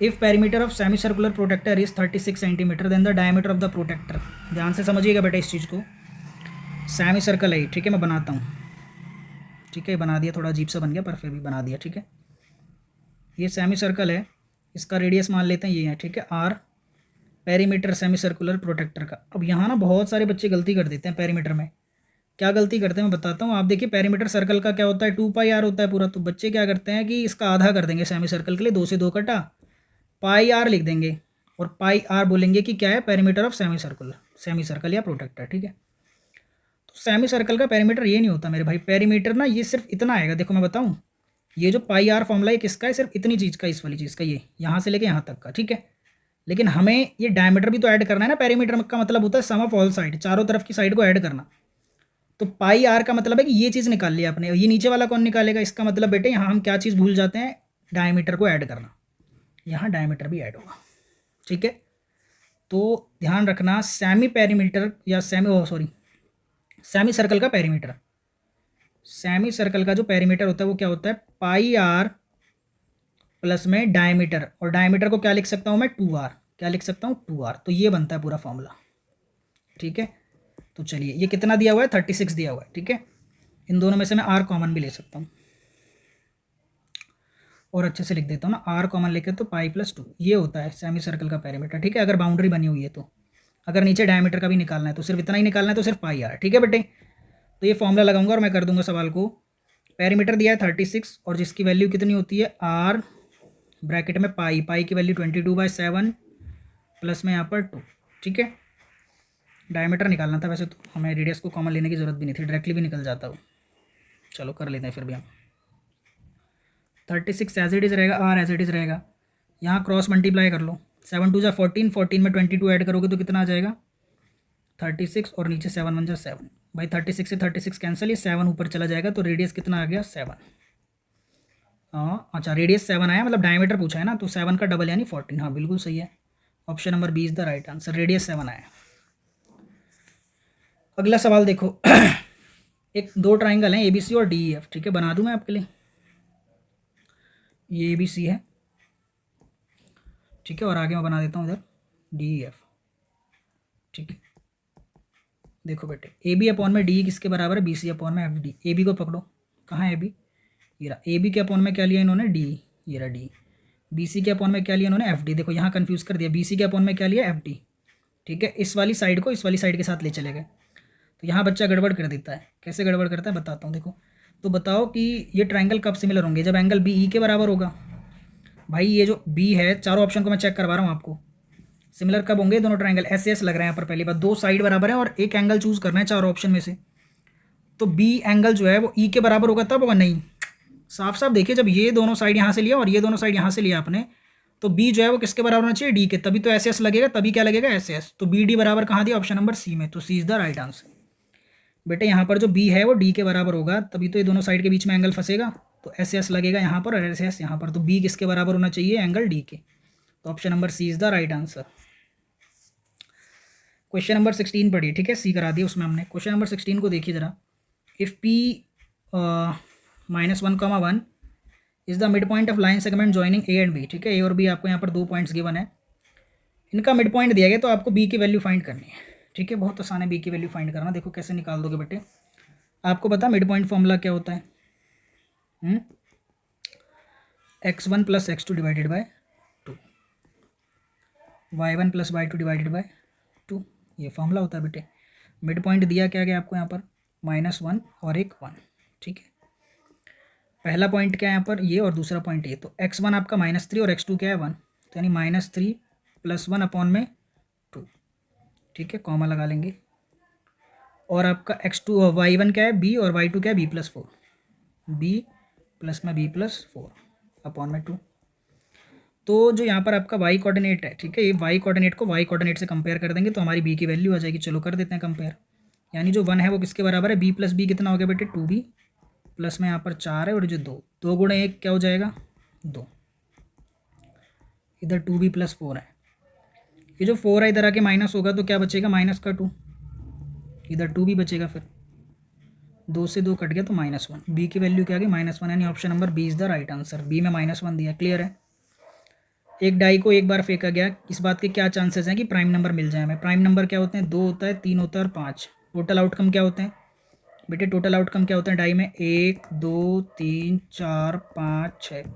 If perimeter of semi circular protector is 36 centimetre, then the diameter of the protector. ध्यान से समझिएगा बेटा इस चीज़ को। सेमी सर्कल है, ठीक है, मैं बनाता हूँ। ठीक है, बना दिया, थोड़ा अजीब सा बन गया पर फिर भी बना दिया। ठीक है, ये सेमी सर्कल है, इसका रेडियस मान लेते हैं ये है। ठीक है, r perimeter semi circular protractor का। अब यहाँ ना बहुत सारे बच्चे गलती कर देते हैं पेरीमीटर में। क्या गलती करते हैं मैं बताता हूँ। आप देखिए पेरीमीटर सर्कल का क्या होता है? 2πr होता है पूरा। तो बच्चे क्या करते हैं कि इसका आधा कर देंगे सेमी सर्कल के लिए, 2 से 2 कटा, πr लिख देंगे, और πr बोलेंगे कि क्या है? पेरीमीटर ऑफ सेमी सर्कल या प्रोटेक्टर। ठीक है, तो सेमी सर्कल का पेरीमीटर ये नहीं होता मेरे भाई। पेरीमीटर ना ये सिर्फ इतना आएगा। देखो मैं बताऊँ, ये जो πr फॉर्मूला है किसका है? सिर्फ इतनी चीज़ का, इस वाली चीज़ का, ये यहाँ से लेके यहाँ तक का। ठीक है, लेकिन हमें ये डायमीटर भी तो ऐड करना है ना। पेरीमीटर का मतलब होता है सम ऑफ ऑल साइड, चारों तरफ की साइड को ऐड करना। तो पाई आर का मतलब है कि ये चीज़ निकाल लिया आपने, ये नीचे वाला कौन निकालेगा? इसका मतलब बेटे यहाँ हम क्या चीज़ भूल जाते हैं, डायमीटर को ऐड करना, यहाँ डायमीटर भी ऐड होगा, ठीक है। तो ध्यान रखना सेमी पेरीमीटर या सेमी सर्कल का पेरीमीटर, सेमी सर्कल का जो पेरीमीटर होता है वो क्या होता है, पाई आर प्लस में डायमीटर, और डायमीटर को क्या लिख सकता हूँ मैं, 2r, क्या लिख सकता हूँ 2r, तो ये बनता है पूरा फॉर्मूला, ठीक है। तो चलिए ये कितना दिया हुआ है, 36 दिया हुआ है, ठीक है। इन दोनों में से मैं r कॉमन भी ले सकता हूँ और अच्छे से लिख देता हूँ ना, r कॉमन लेके तो पाई प्लस 2, ये होता है सेमी सर्कल का पेरीमीटर, ठीक है। अगर बाउंड्री बनी हुई है तो, अगर नीचे डायमीटर का भी निकालना है तो सिर्फ इतना ही निकालना है, तो सिर्फ पाई आर, ठीक है बेटे। तो ये फॉर्मूला लगाऊंगा और मैं कर दूंगा सवाल को, पेरीमीटर दिया है 36 और जिसकी वैल्यू कितनी होती है r ब्रैकेट में पाई की वैल्यू 22/7 प्लस में यहाँ पर 2, ठीक है। डायमीटर निकालना था, वैसे तो हमें रेडियस को कॉमन लेने की ज़रूरत भी नहीं थी, डायरेक्टली भी निकल जाता वो, चलो कर लेते हैं फिर भी हम। 36 एज इट इज़ रहेगा, r एज इट इज़ रहेगा, यहाँ क्रॉस मल्टीप्लाई कर लो, 7 2 जा 14, 14 में 22 ऐड करोगे तो कितना आ जाएगा 36, और नीचे 7 1 जा 7, भाई 36 से 36 कैंसिल, ये 7 ऊपर चला जाएगा, तो रेडियस कितना आ गया 7। हाँ अच्छा, रेडियस 7 आया, मतलब डायमीटर पूछा है ना, तो 7 का डबल यानी 14, हाँ बिल्कुल सही है, option number b is the right answer, radius 7 आया। अगला सवाल देखो एक दो ट्राइंगल हैं ABC और DEF, ठीक है, बना दूं मैं आपके लिए, ये ABC है, ठीक है, और आगे मैं बना देता हूँ इधर DEF, ठीक है। देखो बेटे AB अपॉन में DE किसके बराबर है, BC अपॉन में FD, AB को पकड़ो, कहाँ है AB, ये रहा, AB के अपॉन में क्या लिया इन्होंने DE, ये रहा DE, BC के अपॉन में क्या लिया इन्होंने FD, देखो यहाँ कंफ्यूज कर दिया, BC के अपॉन में क्या लिया FD, ठीक है। इस वाली साइड को इस वाली साइड के साथ ले चले गए, तो यहाँ बच्चा गड़बड़ कर देता है, कैसे गड़बड़ करता है बताता हूँ, देखो। तो बताओ कि ये ट्रायंगल कब सिमिलर होंगे, जब एंगल BE के बराबर होगा। भाई ये जो B है, चारों ऑप्शन को मैं चेक करवा रहा हूँ आपको, सिमिलर कब होंगे दोनों ट्रायंगल, SS लग रहे हैं यहाँ पर, पहली बात दो साइड बराबर है और एक एंगल चूज करना है चारों ऑप्शन में से, तो B एंगल जो है वो E के बराबर होगा तब होगा, नहीं साफ साफ देखिए, जब ये दोनों साइड यहाँ से लिया और ये दोनों साइड यहाँ से लिया आपने, तो B जो है वो किसके बराबर होना चाहिए, D के, तभी तो SS लगेगा, तभी क्या लगेगा SS, तो BD बराबर कहाँ दिया, ऑप्शन नंबर C में, तो C is the right answer. बेटे यहाँ पर जो B है वो D के बराबर होगा, तभी तो ये दोनों साइड के बीच में एंगल फंसेगा, तो SS लगेगा यहाँ पर और SS यहाँ पर, तो B किसके बराबर होना चाहिए, एंगल D के, तो option number C is the right answer. Question number 16 पढ़िए, ठीक है, C करा दिया उसमें हमने। क्वेश्चन नंबर 16 को देखिए जरा, if P -1, 1 is the mid point of line segment joining A and B, ठीक है, A और B आपको यहाँ पर दो पॉइंट्स गिवन है, इनका मिड पॉइंट दिया गया, तो आपको B की वैल्यू फाइंड करनी है, ठीक है, बहुत आसान है B की वैल्यू फाइंड करना। देखो कैसे निकाल दोगे बेटे, आपको पता मिड पॉइंट फॉर्मूला क्या होता है, x1 + x2 divided by 2, y1 + y2 divided by 2, ये फॉर्मूला होता है बेटे। मिड पॉइंट दिया क्या गया आपको यहाँ पर, -1 और एक 1, ठीक है। पहला पॉइंट क्या है यहाँ पर, ये, और दूसरा पॉइंट ये, तो x1 आपका -3 और x2 क्या है 1, तो यानी -3 + 1 अपॉन में 2, ठीक है, कॉमा लगा लेंगे। और आपका y1 क्या है B, और y2 क्या है B+4, B प्लस में B+4 अपॉन में 2। तो जो यहाँ पर आपका y कोऑर्डिनेट है, ठीक है, ये y कोऑर्डिनेट को y कोऑर्डिनेट से कंपेयर कर देंगे तो हमारी B की वैल्यू आ जाएगी, चलो कर देते हैं कंपेयर। यानी जो 1 है वो किसके बराबर है, B + B कितना हो गया बेटे 2B, प्लस में यहाँ पर 4 है, और जो 2 गुणे 1 क्या हो जाएगा 2, इधर 2B + 4 है, ये जो 4 है इधर आके माइनस होगा तो क्या बचेगा -2, इधर 2B बचेगा, फिर 2 से 2 कट गया तो -1, B की वैल्यू क्या आ गई -1, यानी option number B is the right answer, B में -1 दिया, क्लियर है। एक डाई को एक बार फेंका गया, इस बात के क्या चांसेस हैं कि प्राइम नंबर मिल जाए हमें। प्राइम नंबर क्या होते हैं, 2 होता है, 3 होता है और 5। टोटल आउटकम क्या होते हैं बेटे, टोटल आउटकम क्या होते हैं डाई में, 1 2 3 4 5 6,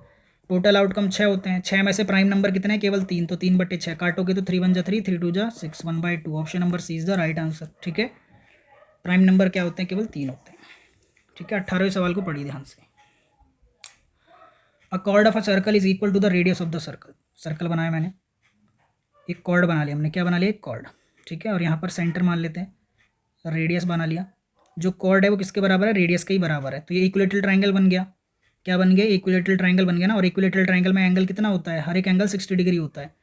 टोटल आउटकम 6 होते हैं। 6 में से प्राइम नंबर कितने हैं, केवल 3, तो 3/6 काटोगे तो 3 1 जा 3, 3 2 जा 6, 1/2, option number C is the right answer, ठीक है। प्राइम नंबर क्या होते हैं, केवल 3 होते हैं, ठीक है। 18वें सवाल को पढ़िए ध्यान से। A chord of a circle is equal to the radius of the circle, circle बनाया मैंने, एक कॉर्ड बना लिया हमने, क्या बना लिया, एक कॉर्ड, ठीक है, और यहाँ पर सेंटर मान लेते हैं, रेडियस बना लिया। जो कॉर्ड है वो किसके बराबर है, रेडियस के ही बराबर है, तो ये इक्विलेटरल ट्रायंगल बन गया, क्या बन गया, इक्विलेटरल ट्रायंगल बन गया ना। और इक्विलेटरल ट्रायंगल में एंगल कितना होता है, हर एक एंगल 60 डिग्री होता है,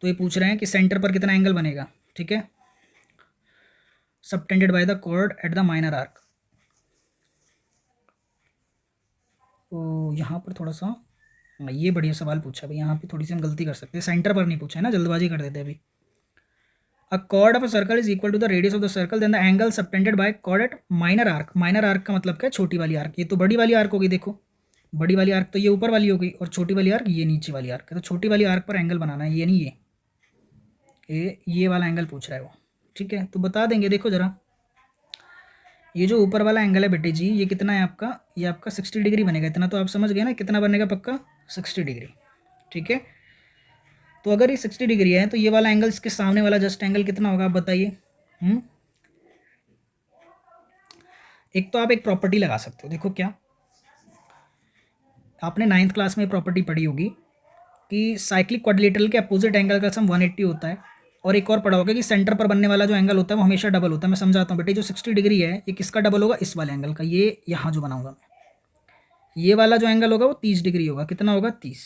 तो ये पूछ रहे हैं कि सेंटर पर कितना एंगल बनेगा, ठीक है, subtended by the chord at the minor arc. तो यहाँ पर थोड़ा सा, हाँ ये बढ़िया सवाल पूछा भाई, यहाँ पे थोड़ी सी हम गलती कर सकते हैं, सेंटर पर नहीं पूछा है ना, जल्दबाजी कर देते अभी। अ chord of a circle is equal to the radius of the circle, then the angle subtended by chord at minor arc। minor arc का मतलब क्या है, छोटी वाली आर्क। ये तो बड़ी वाली आर्क होगी, देखो बड़ी वाली आर्क तो ये ऊपर वाली हो गई, और छोटी वाली आर्क ये नीचे वाली आर्क है। तो छोटी वाली आर्क पर एंगल बनाना है, ये नहीं ये वाला एंगल पूछ रहा है वो। ठीक है, तो बता देंगे, देखो जरा, ये जो ऊपर वाला एंगल है बेटे जी, ये कितना है आपका, ये आपका 60 डिग्री बनेगा। इतना तो आप समझ गए ना, कितना बनेगा पक्का, 60 डिग्री। ठीक है, तो अगर ये 60 डिग्री है तो ये वाला एंगल इसके सामने वाला जस्ट एंगल कितना होगा, आप बताइए। एक तो आप एक प्रॉपर्टी लगा सकते हो, देखो क्या, आपने 9th क्लास में प्रॉपर्टी पढ़ी होगी कि साइक्लिक क्वाड्रिलेटरल के अपोजिट एंगल का सम 180 होता है। और एक और पढ़ा होगा कि सेंटर पर बनने वाला जो एंगल होता है वो हमेशा डबल होता है। मैं समझाता हूँ बेटे, जो 60 डिग्री है ये किसका डबल होगा, इस वाले एंगल का। ये यहाँ जो बनाऊंगा मैं, ये वाला जो एंगल होगा वो 30 डिग्री होगा। कितना होगा, 30।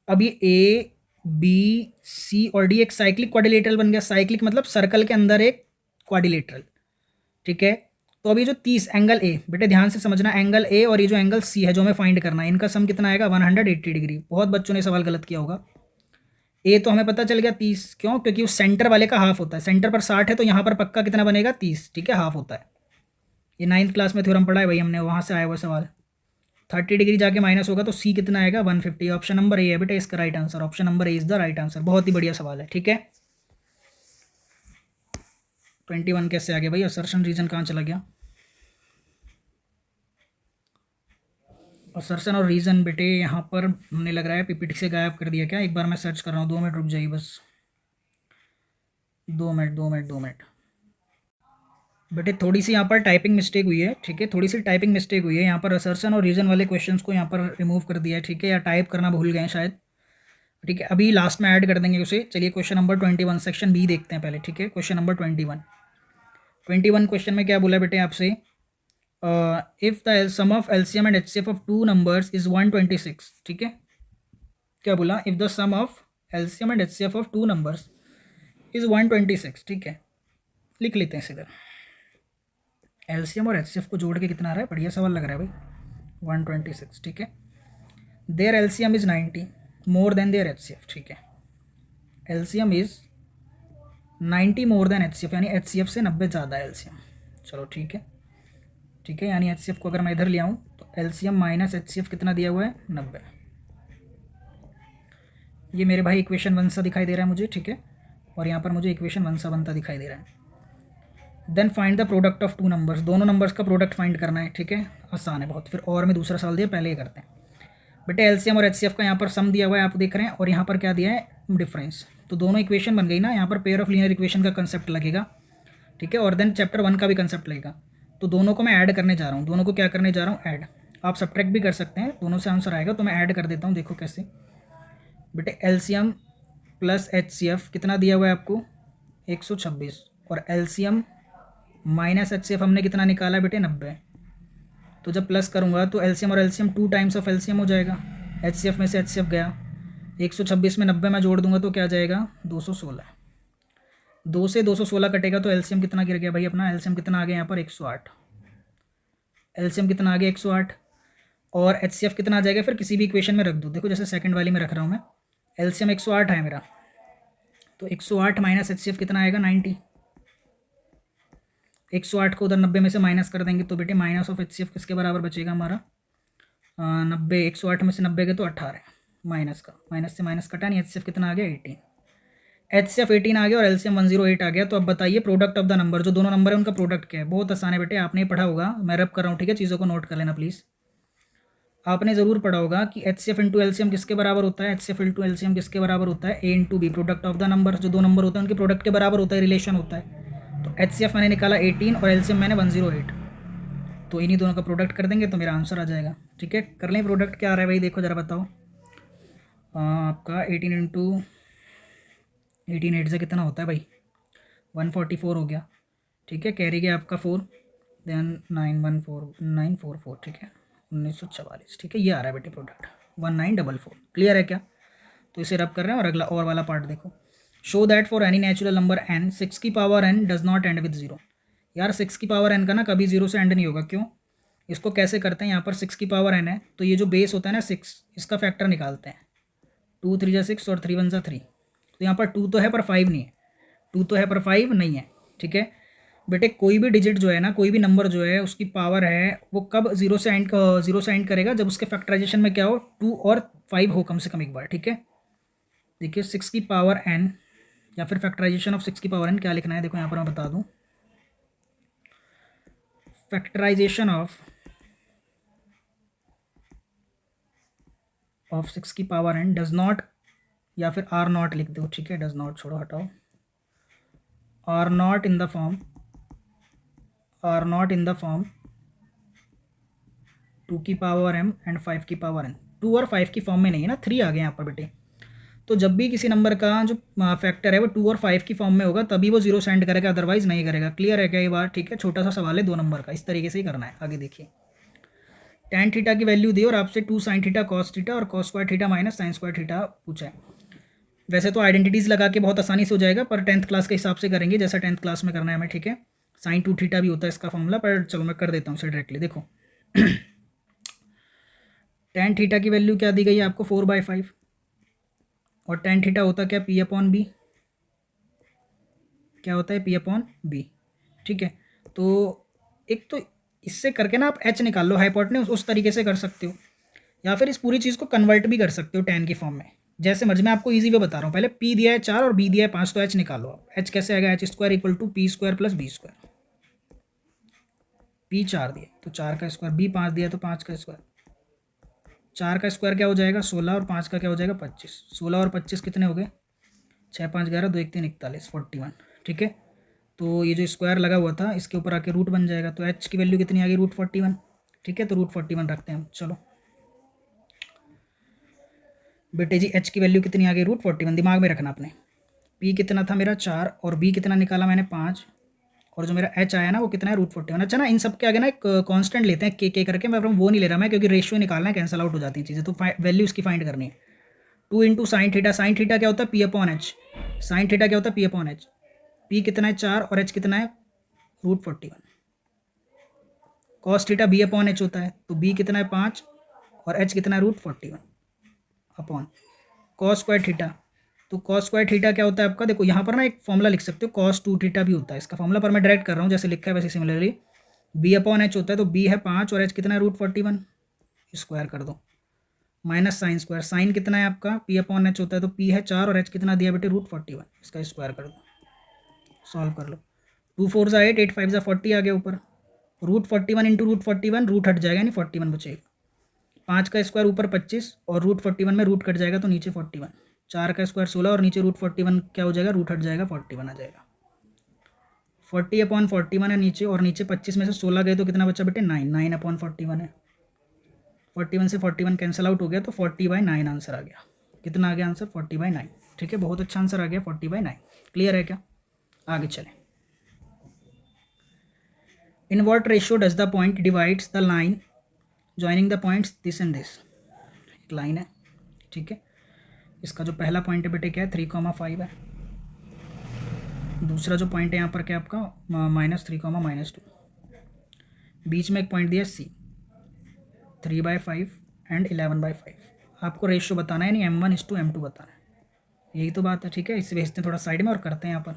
अब ये ए बी सी और डी एक साइक्लिक क्वाड्रिलेटरल बन गया। साइक्लिक मतलब सर्कल के अंदर एक क्वाड्रिलेटरल। ठीक है, तो अभी जो 30 एंगल ए, बेटे ध्यान से समझना, एंगल ए और ये जो एंगल सी है जो हमें फाइंड करना है, इनका सम कितना आएगा, 180 डिग्री। बहुत बच्चों ने सवाल गलत किया होगा। ए तो हमें पता चल गया 30, क्यों, क्योंकि वो सेंटर वाले का हाफ होता है। सेंटर पर 60 है तो यहाँ पर पक्का कितना बनेगा, 30। ठीक है, हाफ होता है। ये 9th क्लास में थ्योरम पढ़ा है भाई हमने, वहाँ से आया हुआ सवाल। 30 डिग्री जाके माइनस होगा तो सी कितना आएगा, 150। ऑप्शन नंबर ए है बेटा इसका right answer. Option number A is the right answer. बहुत ही बढ़िया सवाल है। ठीक है, 21 कैसे आ गया भाई, असर्शन रीजन कहाँ चला गया। असर्शन और रीजन बेटे यहाँ पर हमने लग रहा है पीपीटी से गायब कर दिया क्या। एक बार मैं सर्च कर रहा हूँ, 2 मिनट रुक जाइए बस, 2 मिनट। बेटे थोड़ी सी यहाँ पर टाइपिंग मिस्टेक हुई है। ठीक है, थोड़ी सी टाइपिंग मिस्टेक हुई है यहाँ पर। असर्शन और रीजन वाले क्वेश्चंस को यहाँ पर रिमूव कर दिया है। ठीक है, या टाइप करना भूल गए शायद। ठीक है, अभी लास्ट में ऐड कर देंगे उसे। चलिए क्वेश्चन नंबर 21 सेक्शन बी देखते हैं पहले। ठीक है, क्वेश्चन नंबर 21 क्वेश्चन में क्या बोला बेटे आपसे, if the sum of LCM and HCF of two numbers is 126। ठीक है, क्या बोला, if the sum of LCM and HCF of two numbers is 126। ठीक है, लिख लेते हैं सीधा, एलसीएम और एचसीएफ को जोड़ के कितना आ रहा है, बढ़िया सवाल लग रहा है भाई, 126। ठीक है, there LCM is 90 more than there HCF. ठीक है, LCM is 90 more than HCF, यानी एचसीएफ से 90 ज़्यादा है एलसीएम। चलो ठीक है, ठीक है, यानी एचसीएफ को अगर मैं इधर ले आऊँ तो एलसीएम माइनस एचसीएफ कितना दिया हुआ है, 90। ये मेरे भाई इक्वेशन 1 सा दिखाई दे रहा है मुझे। ठीक है, और यहाँ पर मुझे इक्वेशन 1 सा बनता दिखाई दे रहा है। Then find the product of two numbers, दोनों नंबर्स का प्रोडक्ट फाइंड करना है। ठीक है, आसान है बहुत। फिर और में दूसरा सवाल दिया, पहले ये करते हैं बेटे। एलसीएम और एचसीएफ का यहाँ पर सम दिया हुआ है, आप देख रहे हैं, और यहाँ पर क्या दिया है, डिफरेंस। तो दोनों इक्वेशन बन गई ना। यहाँ पर पेयर ऑफ लीनियर इक्वेशन का कंसेप्ट लगेगा। ठीक है, और देन चैप्टर 1 का भी कंसेप्ट लगेगा। तो दोनों को मैं ऐड करने जा रहा हूँ। दोनों को क्या करने जा रहा हूँ, ऐड। आप सब्ट्रैक्ट भी कर सकते हैं, दोनों से आंसर आएगा। तो मैं ऐड कर देता हूँ, देखो कैसे बेटे। एलसीएम प्लस एचसीएफ कितना दिया हुआ है आपको, 126। और एलसीएम माइनस एचसीएफ हमने कितना निकाला बेटे, 90। तो जब प्लस करूँगा तो एलसीएम और एलसीएम 2 टाइम्स ऑफ एलसीएम हो जाएगा। एचसीएफ में से एचसीएफ गया, 126 में 90 में जोड़ दूंगा तो क्या जाएगा, 216। 2 से 216 कटेगा तो एलसीएम कितना गिर गया भाई अपना, एलसीएम कितना आ गया यहाँ पर, 108। एलसीएम कितना आ गया, 108। और एचसीएफ कितना आ जाएगा, फिर किसी भी इक्वेशन में रख दो। देखो जैसे सेकंड वाली में रख रहा हूँ मैं, एलसीएम 108 है मेरा, तो 108 माइनस एचसीएफ कितना आएगा, 90। 108 को उधर 90 में से माइनस कर देंगे तो बेटे माइनस ऑफ एचसीएफ किसके बराबर बचेगा हमारा, 90। 108 में से 90 गए तो 18 माइनस का, माइनस से माइनस कटा नहीं। एचसीएफ कितना आ गया, 18। एचसीएफ 18 आ गया और एलसीएम 108 आ गया। तो अब बताइए प्रोडक्ट ऑफ द नंबर, जो दोनों नंबर है उनका प्रोडक्ट क्या है। बहुत आसान है बेटे, आपने ही पढ़ा होगा, मैं रब कर रहा हूँ। ठीक है, चीज़ों को नोट कर लेना प्लीज़। आपने ज़रूर पढ़ा होगा कि एचसीएफ इंटू एलसीएम किसके बराबर होता है, एचसीएफ इंटू एलसीएम किसके बराबर होता है, A into B. Product of the number, जो दो नंबर होते हैं उनके प्रोडक्ट के बराबर होता है, रिलेशन होता है। तो एचसीएफ मैंने निकाला 18 और एलसीएम मैंने 108, तो इन्हीं दोनों का प्रोडक्ट कर देंगे तो मेरा आंसर आ जाएगा। ठीक है, कर लें प्रोडक्ट, क्या आ रहा है भाई, देखो ज़रा बताओ। आपका 18 इंटू 18 8 से कितना होता है भाई, 144 हो गया। ठीक है, कैरी गया आपका 4, देन 944। ठीक है, 1944। ठीक है, ये आ रहा है बेटे प्रोडक्ट 1944। क्लियर है क्या, तो इसे रब कर रहे हैं। और अगला और वाला पार्ट देखो, show that for any natural number n 6 की power n does not and with 0। यार 6 की पावर n का ना कभी 0 से एंड नहीं होगा, क्यों, इसको कैसे करते हैं, यहाँ पर 6 की पावर n है, तो ये जो बेस होता है ना 6, इसका फैक्टर निकालते हैं। 2 3 जा 6 और 3 1 जा 3, तो यहाँ पर 2 तो है पर 5 नहीं है, 2 तो है पर 5 नहीं है। ठीक है बेटे, कोई भी डिजिट जो है ना, कोई भी नंबर जो है उसकी पावर है वो कब जीरो से एंड करेगा, जब उसके फैक्टराइजेशन में क्या हो, 2 और 5 हो कम से कम एक बार। ठीक है, देखिए 6 की पावर n या फिर फैक्टराइजेशन ऑफ 6 की पावर n क्या लिखना है, देखो यहाँ पर मैं बता दूँ, फैक्टराइजेशन ऑफ 6 की पावर n डज नॉट, या फिर आर नॉट लिख दो। ठीक है, डज नॉट छोड़ो, हटाओ, are not in the form 2 की पावर m एंड 5 की पावर n। 2 और 5 की फॉर्म में नहीं है ना, 3 आ गए यहाँ पर बेटे। तो जब भी किसी नंबर का जो फैक्टर है वो 2 और 5 की फॉर्म में होगा तभी वो जीरो सेंड करेगा, अदरवाइज नहीं करेगा। क्लियर है क्या ये बात? ठीक है, छोटा सा सवाल है 2 नंबर का, इस तरीके से ही करना है। आगे देखिए, tan थीटा की वैल्यू दी और आपसे 2 sin थीटा cos थीटा और cos square theta minus sin square theta पूछा है। वैसे तो आइडेंटिटीज़ लगा के बहुत आसानी से हो जाएगा, पर 10th क्लास के हिसाब से करेंगे जैसा 10th क्लास में करना है हमें। ठीक है, sin 2 थीटा भी होता है इसका फॉर्मूला, पर चलो मैं कर देता हूँ उसे डायरेक्टली। देखो tan थीटा की वैल्यू क्या दी गई है आपको, 4/5, और tan थीटा होता क्या, P/B, क्या होता है, P/B। ठीक है, तो एक तो इससे करके ना आप h निकाल लो, हाइपोटेन्यूज, उस तरीके से कर सकते हो, या फिर इस पूरी चीज़ को कन्वर्ट भी कर सकते हो tan की फॉर्म में, जैसे मर्जी। मैं आपको इजी वे बता रहा हूँ। पहले p दिया है 4 और b दिया है 5, तो h निकालो आप। h कैसे आएगा, h square equal to p square plus b square. p 4 दिया तो 4 का स्क्वायर, b 5 दिया तो 5 का स्क्वायर। 4 का स्क्वायर क्या हो जाएगा 16, और 5 का क्या हो जाएगा 25। 16 और 25 कितने हो गए, 6 5 11, 2 1 3 41, 41। ठीक है, तो ये जो स्क्वायर लगा हुआ था इसके ऊपर आके रूट बन जाएगा, तो h की वैल्यू कितनी आ गई, √41। ठीक है, तो √41 रखते हैं हम। चलो बेटे जी, h की वैल्यू कितनी आ गई, √41, दिमाग में रखना आपने। p कितना था मेरा 4, और b कितना निकाला मैंने 5, और जो मेरा h आया ना वो कितना है, √41। अच्छा ना, इन सब के आगे ना एक कांस्टेंट लेते हैं के करके, मैं वो नहीं ले रहा मैं, क्योंकि रेशियो निकालना है, कैंसिल आउट हो जाती हैं चीज़ें, तो वैल्यू इसकी फाइंड करनी है। 2 into sine theta, sine theta क्या होता है, P/H, साइन थीटा क्या होता है, P/H। p कितना है 4 और h कितना है, √41। कॉस थीटा B/H होता है, तो b कितना है 5 और h कितना है, √41 अपॉन कॉस स्क्वायर थीटा। तो कॉस स्क्वायर थीटा क्या होता है आपका, देखो यहाँ पर ना एक फॉर्मूला लिख सकते हो, cos 2 थीटा भी होता है इसका फॉर्मूला, पर मैं डायरेक्ट कर रहा हूँ जैसे लिखा है वैसे सिमिलरली। B/H होता है, तो b है 5 और h कितना है, √41, स्क्वायर कर दो, माइनस साइन स्क्वायर, साइन कितना है आपका, P/H होता है, तो p है 4 और h कितना दिया बेटे, √41, इसका स्क्वायर कर दो, सॉल्व कर लो। 2 4 जा 8, 8 5 जा 40 आ गया ऊपर, √41 इंटू √41, रूट हट जाएगा, यानी 41 बचेगा। 5 का स्क्वायर ऊपर 25, और √41 में रूट कट जाएगा तो नीचे 41। 4 का स्क्वायर 16, और नीचे √41 क्या हो जाएगा, रूट हट जाएगा, 41 आ जाएगा। 40/41 है नीचे, और नीचे 25 में से 16 गए तो कितना बचा बेटे, 9, 9/41 है। 41 से 41 कैंसिल आउट हो गया, तो 40/9 आंसर आ गया। कितना आ गया आंसर, 40/9। ठीक है, बहुत अच्छा आंसर आ गया 40/9। क्लियर है क्या? आगे चलें। In what ratio does the point divides the line joining the points this and this. एक लाइन है, ठीक है, इसका जो पहला पॉइंट है बेटे क्या है, 3,5 है। दूसरा जो पॉइंट है यहाँ पर क्या आपका, -3, -2। बीच में एक पॉइंट दिया C, 3/5 एंड 11/5। आपको रेशियो बताना है, यानी M1:M2 बताना है, यही तो बात है। ठीक है, इसे भेजते हैं थोड़ा साइड में और करते हैं यहाँ पर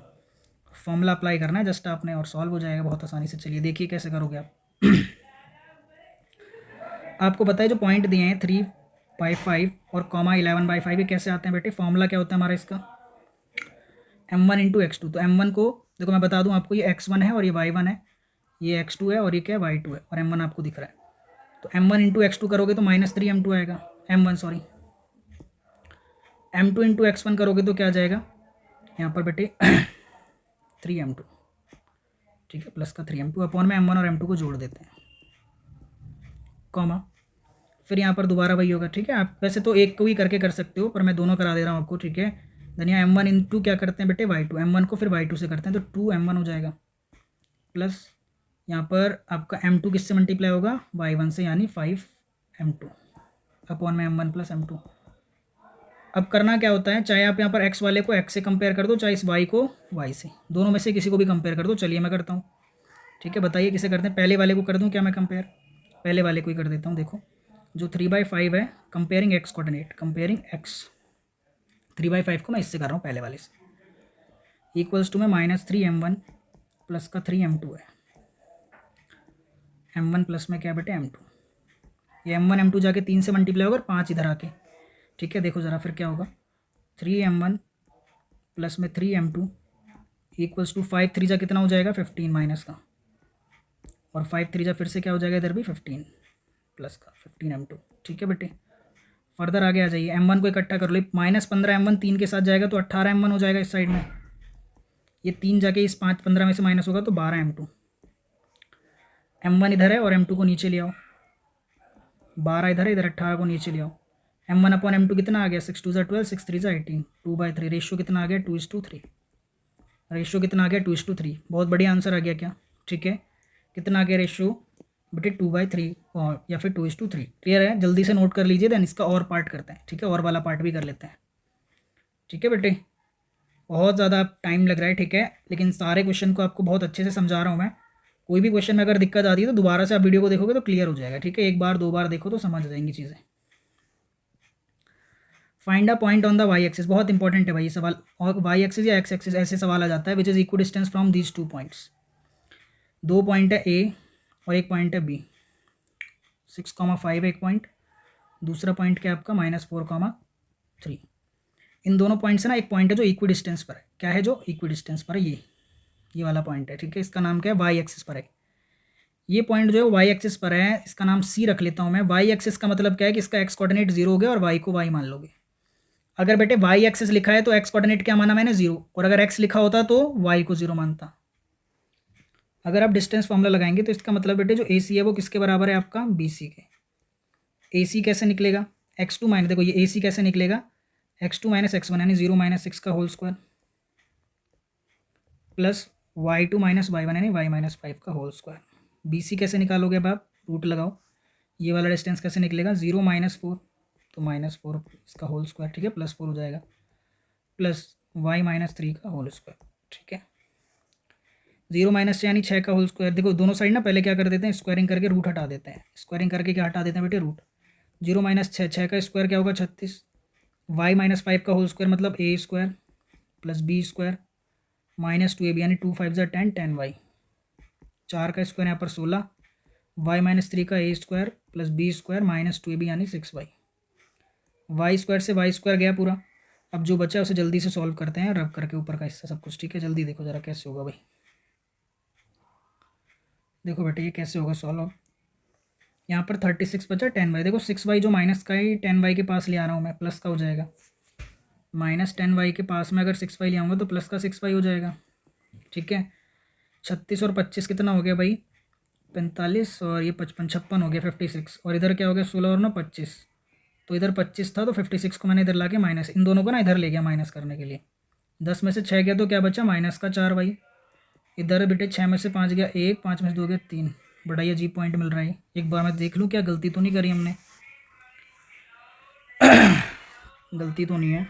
फॉर्मूला अप्लाई करना है जस्ट आपने, और सॉल्व हो जाएगा बहुत आसानी से। चलिए देखिए कैसे करोगे आप। आपको बताइए जो पॉइंट दिए हैं 3/5 और कॉमा 11/5, ये कैसे आते हैं बेटे, फॉर्मूला क्या होता है हमारा इसका, M1 × X2। तो M1 को देखो मैं बता दूं आपको, ये X1 है और ये Y1 है, ये X2 है और ये क्या है, Y2 है, और M1 आपको दिख रहा है। तो M1 × X2 करोगे तो -3M2 आएगा, M1 सॉरी। M2 × X1 करोगे तो क्या आ जाएगा यहाँ पर बेटे 3M2। ठीक है, प्लस का 3M2 अपॉन में M1 और M2 को जोड़ देते हैं, कॉमा, फिर यहाँ पर दोबारा वही होगा। ठीक है, आप वैसे तो एक को ही करके कर सकते हो, पर मैं दोनों करा दे रहा हूँ आपको। ठीक है, धनिया M1 × क्या करते हैं बेटे, Y2, M1 को फिर Y2 से करते हैं, तो 2M1 हो जाएगा, प्लस यहाँ पर आपका M2 किससे मल्टीप्लाई होगा, Y1 से, यानी 5M2 अपॉन में M1 + M2। अब करना क्या होता है, चाहे आप यहाँ पर x वाले को x से कंपेयर कर दो, चाहे इस y को y से, दोनों में से किसी को भी कंपेयर कर दो। चलिए मैं करता हूँ। ठीक है, बताइए किसे करते हैं, पहले वाले को कर दूँ क्या मैं कंपेयर, पहले वाले को ही कर देता हूँ। देखो जो 3/5 है, comparing x coordinate, comparing x 3/5 को मैं इससे कर रहा हूँ पहले वाले से, इक्वल्स टू में -3m1 प्लस का 3m2 है। m1 प्लस में क्या बेटे m2, ये m1 m2 जाके 3 से मल्टीप्लाई होगा और 5 इधर आके, ठीक है। देखो ज़रा फिर क्या होगा, 3m1 प्लस में 3m2 इक्वल्स टू 5 3 जा कितना हो जाएगा 15 माइनस का, और 5 3 जा फिर से क्या हो जाएगा इधर भी 15 प्लस का 15m2, ठीक है बेटे। फर्दर आगे आ जाइए, m1 को इकट्ठा कर लो, -15 m1 3 के साथ जाएगा तो 18 m1 हो जाएगा इस साइड में, ये 3 जाके इस 5 15 में से माइनस होगा तो 12 m2, m1 इधर है और m2 को नीचे ले आओ, 12 इधर है, इधर 18 को नीचे ले आओ, m1 अपॉन m2 कितना आ गया 6 2 12 6 3 18, 2/3, रेशियो कितना आ गया 2:3, रेशियो कितना आ गया 2:3, बहुत बढ़िया आंसर आ गया क्या, ठीक है। कितना आ गया रेशियो बेटे 2/3 और या फिर 2:3, क्लियर है। जल्दी से नोट कर लीजिए, देन इसका और पार्ट करते हैं, ठीक है, और वाला पार्ट भी कर लेते हैं, ठीक है बेटे। बहुत ज़्यादा टाइम लग रहा है, ठीक है, लेकिन सारे क्वेश्चन को आपको बहुत अच्छे से समझा रहा हूँ मैं। कोई भी क्वेश्चन में अगर दिक्कत आती है तो दोबारा से आप वीडियो को देखोगे तो क्लियर हो जाएगा, ठीक है। एक बार दो बार देखो तो समझ जाएंगी चीज़ें। Find a point on the y axis, बहुत इंपॉर्टेंट है भाई ये सवाल, और वाई एक्सिस या एक्स एक्सिस ऐसे सवाल आ जाता है, which is equidistance from these 2 points. 2 point है ए और एक पॉइंट है बी, 6,5 एक पॉइंट, दूसरा पॉइंट क्या है आपका -4,3। इन दोनों पॉइंट से ना एक पॉइंट है जो इक्वी डिस्टेंस पर है, क्या है जो इक्वी डिस्टेंस पर है, ये वाला पॉइंट है, ठीक है। इसका नाम क्या है, वाई एक्सिस पर है। ये पॉइंट जो है वाई एक्सिस पर है, इसका नाम सी रख लेता हूँ मैं। वाई एक्सिस का मतलब क्या है कि इसका एक्स कोऑर्डिनेट 0 हो गया और वाई को वाई मान लोगे। अगर बेटे वाई एक्सिस लिखा है तो एक्स कोऑर्डिनेट क्या माना मैंने 0, और अगर एक्स लिखा होता तो वाई को 0 मानता। अगर आप डिस्टेंस फॉर्मूला लगाएंगे तो इसका मतलब बेटे जो ए सी है वो किसके बराबर है आपका बी सी के। ए सी कैसे निकलेगा, x2 माइनस, देखो ये ए सी कैसे निकलेगा, x2 माइनस x1 यानी 0 - 6 का whole square plus y2 minus y1 यानी y - 5 का होल स्क्वायर। बी सी कैसे निकालोगे, अब आप रूट लगाओ, ये वाला डिस्टेंस कैसे निकलेगा 0 - 4 तो -4 इसका होल स्क्वायर, ठीक है, +4 हो जाएगा, प्लस y - 3 का होल स्क्वायर, ठीक है। 0 - यानी 6 का होल स्क्वायर। देखो दोनों साइड ना पहले क्या कर देते हैं, स्क्वायरिंग करके रूट हटा देते हैं, स्क्वायरिंग करके क्या हटा देते हैं बेटे रूट। 0 - 6, 6 का स्क्वायर क्या होगा 36, y - 5 का होल स्क्वायर मतलब a square plus b square -2ab यानी 2 5 10 10y, 4 का स्क्वायर यहाँ पर 16, y - 3 का a square plus b square -2ab यानी 6y, वाई स्क्वायर से वाई स्क्वायर गया पूरा। अब जो बचा है उसे जल्दी से सॉल्व करते हैं, रब करके ऊपर का हिस्सा सब कुछ, ठीक है। जल्दी देखो ज़रा कैसे होगा भाई, देखो बेटे ये कैसे होगा सॉल्व। अब यहाँ पर 36 बचा 10y, देखो 6y जो माइनस का है 10y के पास ले आ रहा हूँ मैं, प्लस का हो जाएगा, -10y के पास में अगर 6y ले आऊँगा तो प्लस का 6y हो जाएगा, ठीक है। 36 और 25 कितना हो गया भाई 45, और ये 55 56 हो गया 56, और इधर क्या हो गया 16 और ना 25, तो इधर 25 था तो 56 को मैंने इधर ला के माइनस, इन दोनों को ना इधर ले गया माइनस करने के लिए। 10 में से 6 गया तो क्या बचा -4 भाई, इधर बेटे 6 में से 5 गया 1, 5 में से 2 गया 3, बड़ा ही अजीब पॉइंट मिल रहा है। एक बार मैं देख लूँ क्या गलती तो नहीं करी हमने गलती तो नहीं है,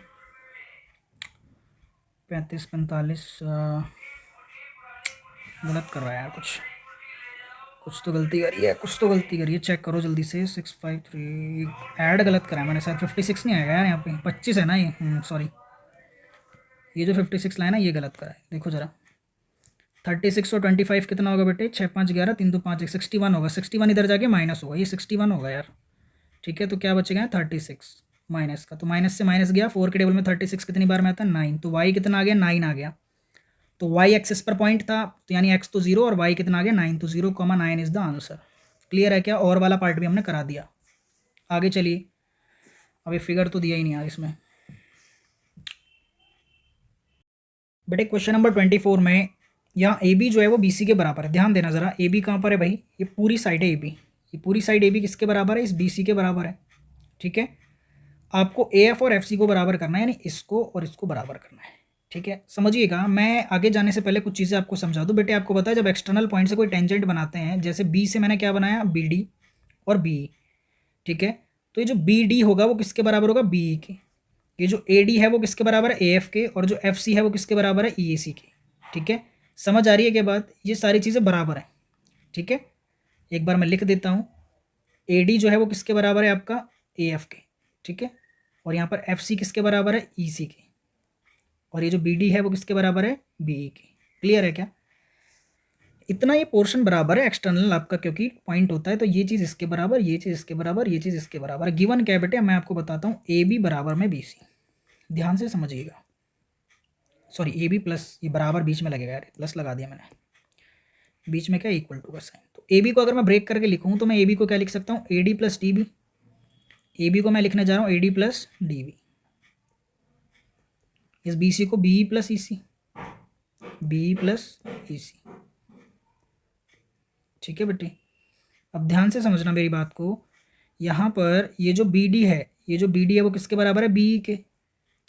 35 45 गलत कर रहा है यार, कुछ तो गलती करी है, कुछ तो गलती करी है, चेक करो जल्दी से। 653 ऐड गलत करा है मैंने शायद, 56 नहीं आएगा यार यहाँ पे, 25 है ना ये, सॉरी ये जो 56 लाइन है ये गलत करा है, देखो ज़रा। 36 और 25 कितना होगा बेटे 6 5 11 3 2 5 1 61 होगा, 61 इधर जाके माइनस होगा, ये 61 होगा यार, ठीक है। तो क्या बचेगा 36 माइनस का, तो माइनस से माइनस गया, 4 के टेबल में 36 कितनी बार में आता है 9, तो y कितना आ गया 9 आ गया, तो y एक्सिस पर पॉइंट था तो यानी x तो 0 और y कितना आ गया 9, तो 0,9 इज द आंसर। क्लियर है क्या, और वाला पार्ट भी हमने करा दिया। आगे चलिए, अभी फिगर तो दिया ही नहीं यार इसमें बेटे। क्वेश्चन नंबर 24 में यहाँ ए बी जो है वो बी सी के बराबर है, ध्यान देना ज़रा। ए बी कहाँ पर है भाई, ये पूरी साइड है ए बी, ये पूरी साइड ए बी किसके बराबर है, इस बी सी के बराबर है, ठीक है। आपको ए एफ और एफ सी को बराबर करना है, यानी इसको और इसको बराबर करना है, ठीक है। समझिएगा, मैं आगे जाने से पहले कुछ चीज़ें आपको समझा दूँ। बेटे आपको पता है जब एक्सटर्नल पॉइंट से कोई टेंजेंट बनाते हैं, जैसे बी से मैंने क्या बनाया बी डी और बी, ठीक है, तो ये जो बी डी होगा वो किसके बराबर होगा बी ई के, ये जो ए डी है वो किसके बराबर है ए एफ के, और जो एफ सी है वो किसके बराबर है ई ए सी के, ठीक है। समझ आ रही है क्या बात, ये सारी चीज़ें बराबर हैं, ठीक है। एक बार मैं लिख देता हूँ, AD जो है वो किसके बराबर है आपका AF के, ठीक है। और यहाँ पर FC किसके बराबर है EC के, और ये जो BD है वो किसके बराबर है BE के। क्लियर है क्या? इतना ये पोर्शन बराबर है एक्सटर्नल आपका, क्योंकि पॉइंट होता है तो ये चीज़ इसके बराबर, ये चीज़ इसके बराबर, ये चीज़ इसके बराबर। गिवन क्या है बेटे, मैं आपको बताता हूँ, AB बराबर में BC, ध्यान से समझिएगा। सॉरी AB प्लस, ये बराबर बीच में लगेगा यार, प्लस लगा दिया मैंने, बीच में क्या इक्वल टू का साइन। तो AB को अगर मैं ब्रेक करके लिखूँ तो मैं AB को क्या लिख सकता हूँ AD प्लस DB। AB को मैं लिखने जा रहा हूँ AD प्लस DB, इस BC को BE plus EC, BE plus EC, ठीक है बेटे। अब ध्यान से समझना मेरी बात को, यहाँ पर ये जो BD है, ये जो BD है वो किसके बराबर है BE के,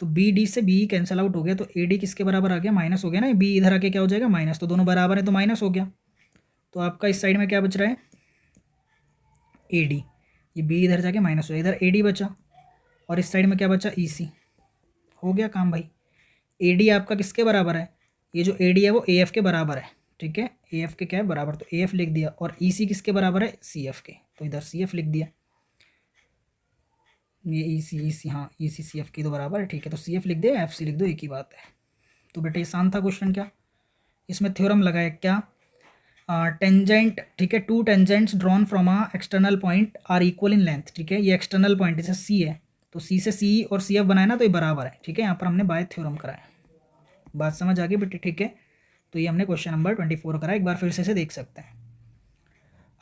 तो BD से BE कैंसिल आउट हो गया, तो AD किसके बराबर आ गया माइनस हो गया ना, B इधर आके क्या हो जाएगा माइनस, तो दोनों बराबर है तो माइनस हो गया। तो आपका इस साइड में क्या बच रहा है AD, ये B इधर जाके माइनस हो गया, इधर AD बचा, और इस साइड में क्या बचा EC। हो गया काम भाई। AD आपका किसके बराबर है, ये जो AD है वो AF के बराबर है, ठीक है, AF के क्या है बराबर, तो AF लिख दिया। और EC किसके बराबर है CF के, तो इधर CF लिख दिया। ये EC हाँ EC CF की तो बराबर है, ठीक है, तो CF लिख दे FC लिख दो, एक ही बात है। तो बेटे आसान था क्वेश्चन। क्या इसमें थ्योरम लगाया क्या, टेंजेंट, ठीक है, two tangents drawn from a external point are equal in length, ठीक है, ये एक्सटर्नल पॉइंट जैसे C है, तो C से C और CF बनाया ना, तो ये बराबर है, ठीक है, यहाँ पर हमने बाय थ्योरम कराया। बात समझ आ गई बेटे, ठीक है। तो ये हमने क्वेश्चन नंबर 24 करा, एक बार फिर से देख सकते हैं।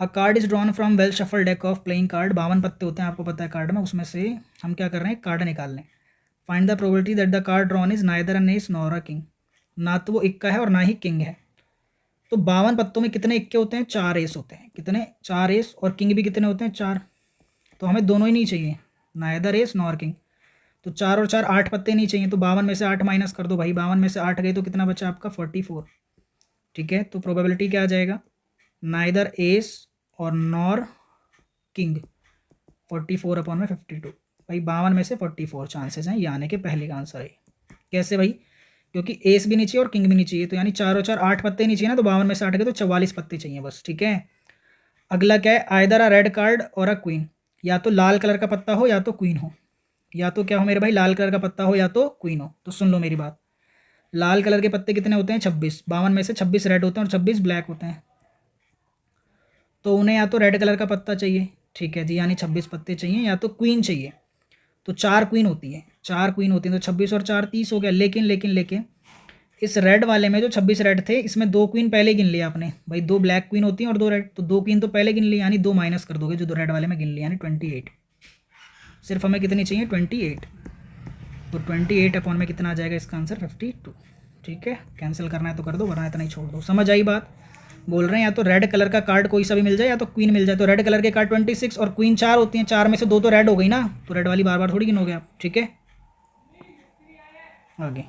अ card is drawn from well shuffle deck of playing card, 52 पत्ते होते हैं आपको पता है कार्ड में, उसमें से हम क्या कर रहे हैं कार्ड निकाल लें। Find the probability that the card drawn is neither an ace nor a king, ना तो वो इक्का है और ना ही किंग है। तो 52 पत्तों में कितने इक्के होते हैं, 4 एस होते हैं, कितने 4 एस, और किंग भी कितने होते हैं 4, तो हमें दोनों ही नहीं चाहिए, नाइदर एस नॉर किंग। तो 4 और 4 8 पत्ते नहीं चाहिए, तो 52 में से 8 माइनस कर दो भाई, 52 में से 8 गए तो कितना बचा आपका 44, ठीक है। तो प्रोबेबिलिटी क्या आ जाएगा, नाइदर एस और नॉर किंग, 44 अपॉन में 52, भाई 52 में से 44 चांसेस हैं ये आने के, पहले का आंसर है। कैसे भाई, क्योंकि एस भी नहीं चाहिए और किंग भी नहीं चाहिए, तो यानी 4 और 4 8 पत्ते नहीं चाहिए ना, तो 52 में से 8 गए तो 44 पत्ते चाहिए बस, ठीक है। अगला क्या है, आइदर अ रेड कार्ड और अ क्वीन, या तो लाल कलर का पत्ता हो या तो क्वीन हो, या तो क्या हो मेरे भाई लाल कलर का पत्ता हो या तो क्वीन हो। तो सुन लो मेरी बात, लाल कलर के पत्ते कितने होते हैं 26, 52 में से 26 रेड होते हैं और 26 ब्लैक होते हैं, तो उन्हें या तो रेड कलर का पत्ता चाहिए, ठीक है जी, यानी 26 पत्ते चाहिए, या तो क्वीन चाहिए, तो 4 क्वीन होती है, 4 क्वीन होती हैं, तो 26 और 4 30 हो गया। लेकिन लेकिन लेकिन इस रेड वाले में जो 26 रेड थे, इसमें 2 क्वीन पहले गिन लिया आपने भाई, 2 ब्लैक क्वीन होती हैं और 2 रेड, तो 2 क्वीन तो पहले गिन ली, यानी 2 माइनस कर दोगे जो 2 रेड वाले में गिन ली, यानी 28। सिर्फ हमें कितनी चाहिए 28, तो 28 अपॉन में कितना आ जाएगा इसका आंसर 52, ठीक है। कैंसिल करना है तो कर दो, वरना इतना ही छोड़ दो। समझ आई बात, बोल रहे हैं या तो रेड कलर का कार्ड कोई सा भी मिल जाए या तो क्वीन मिल जाए, तो रेड कलर के कार्ड 26 और क्वीन 4 होती हैं, 4 में से 2 तो रेड हो गई ना, तो रेड वाली बार बार थोड़ी गिनोगे आप, ठीक है। आगे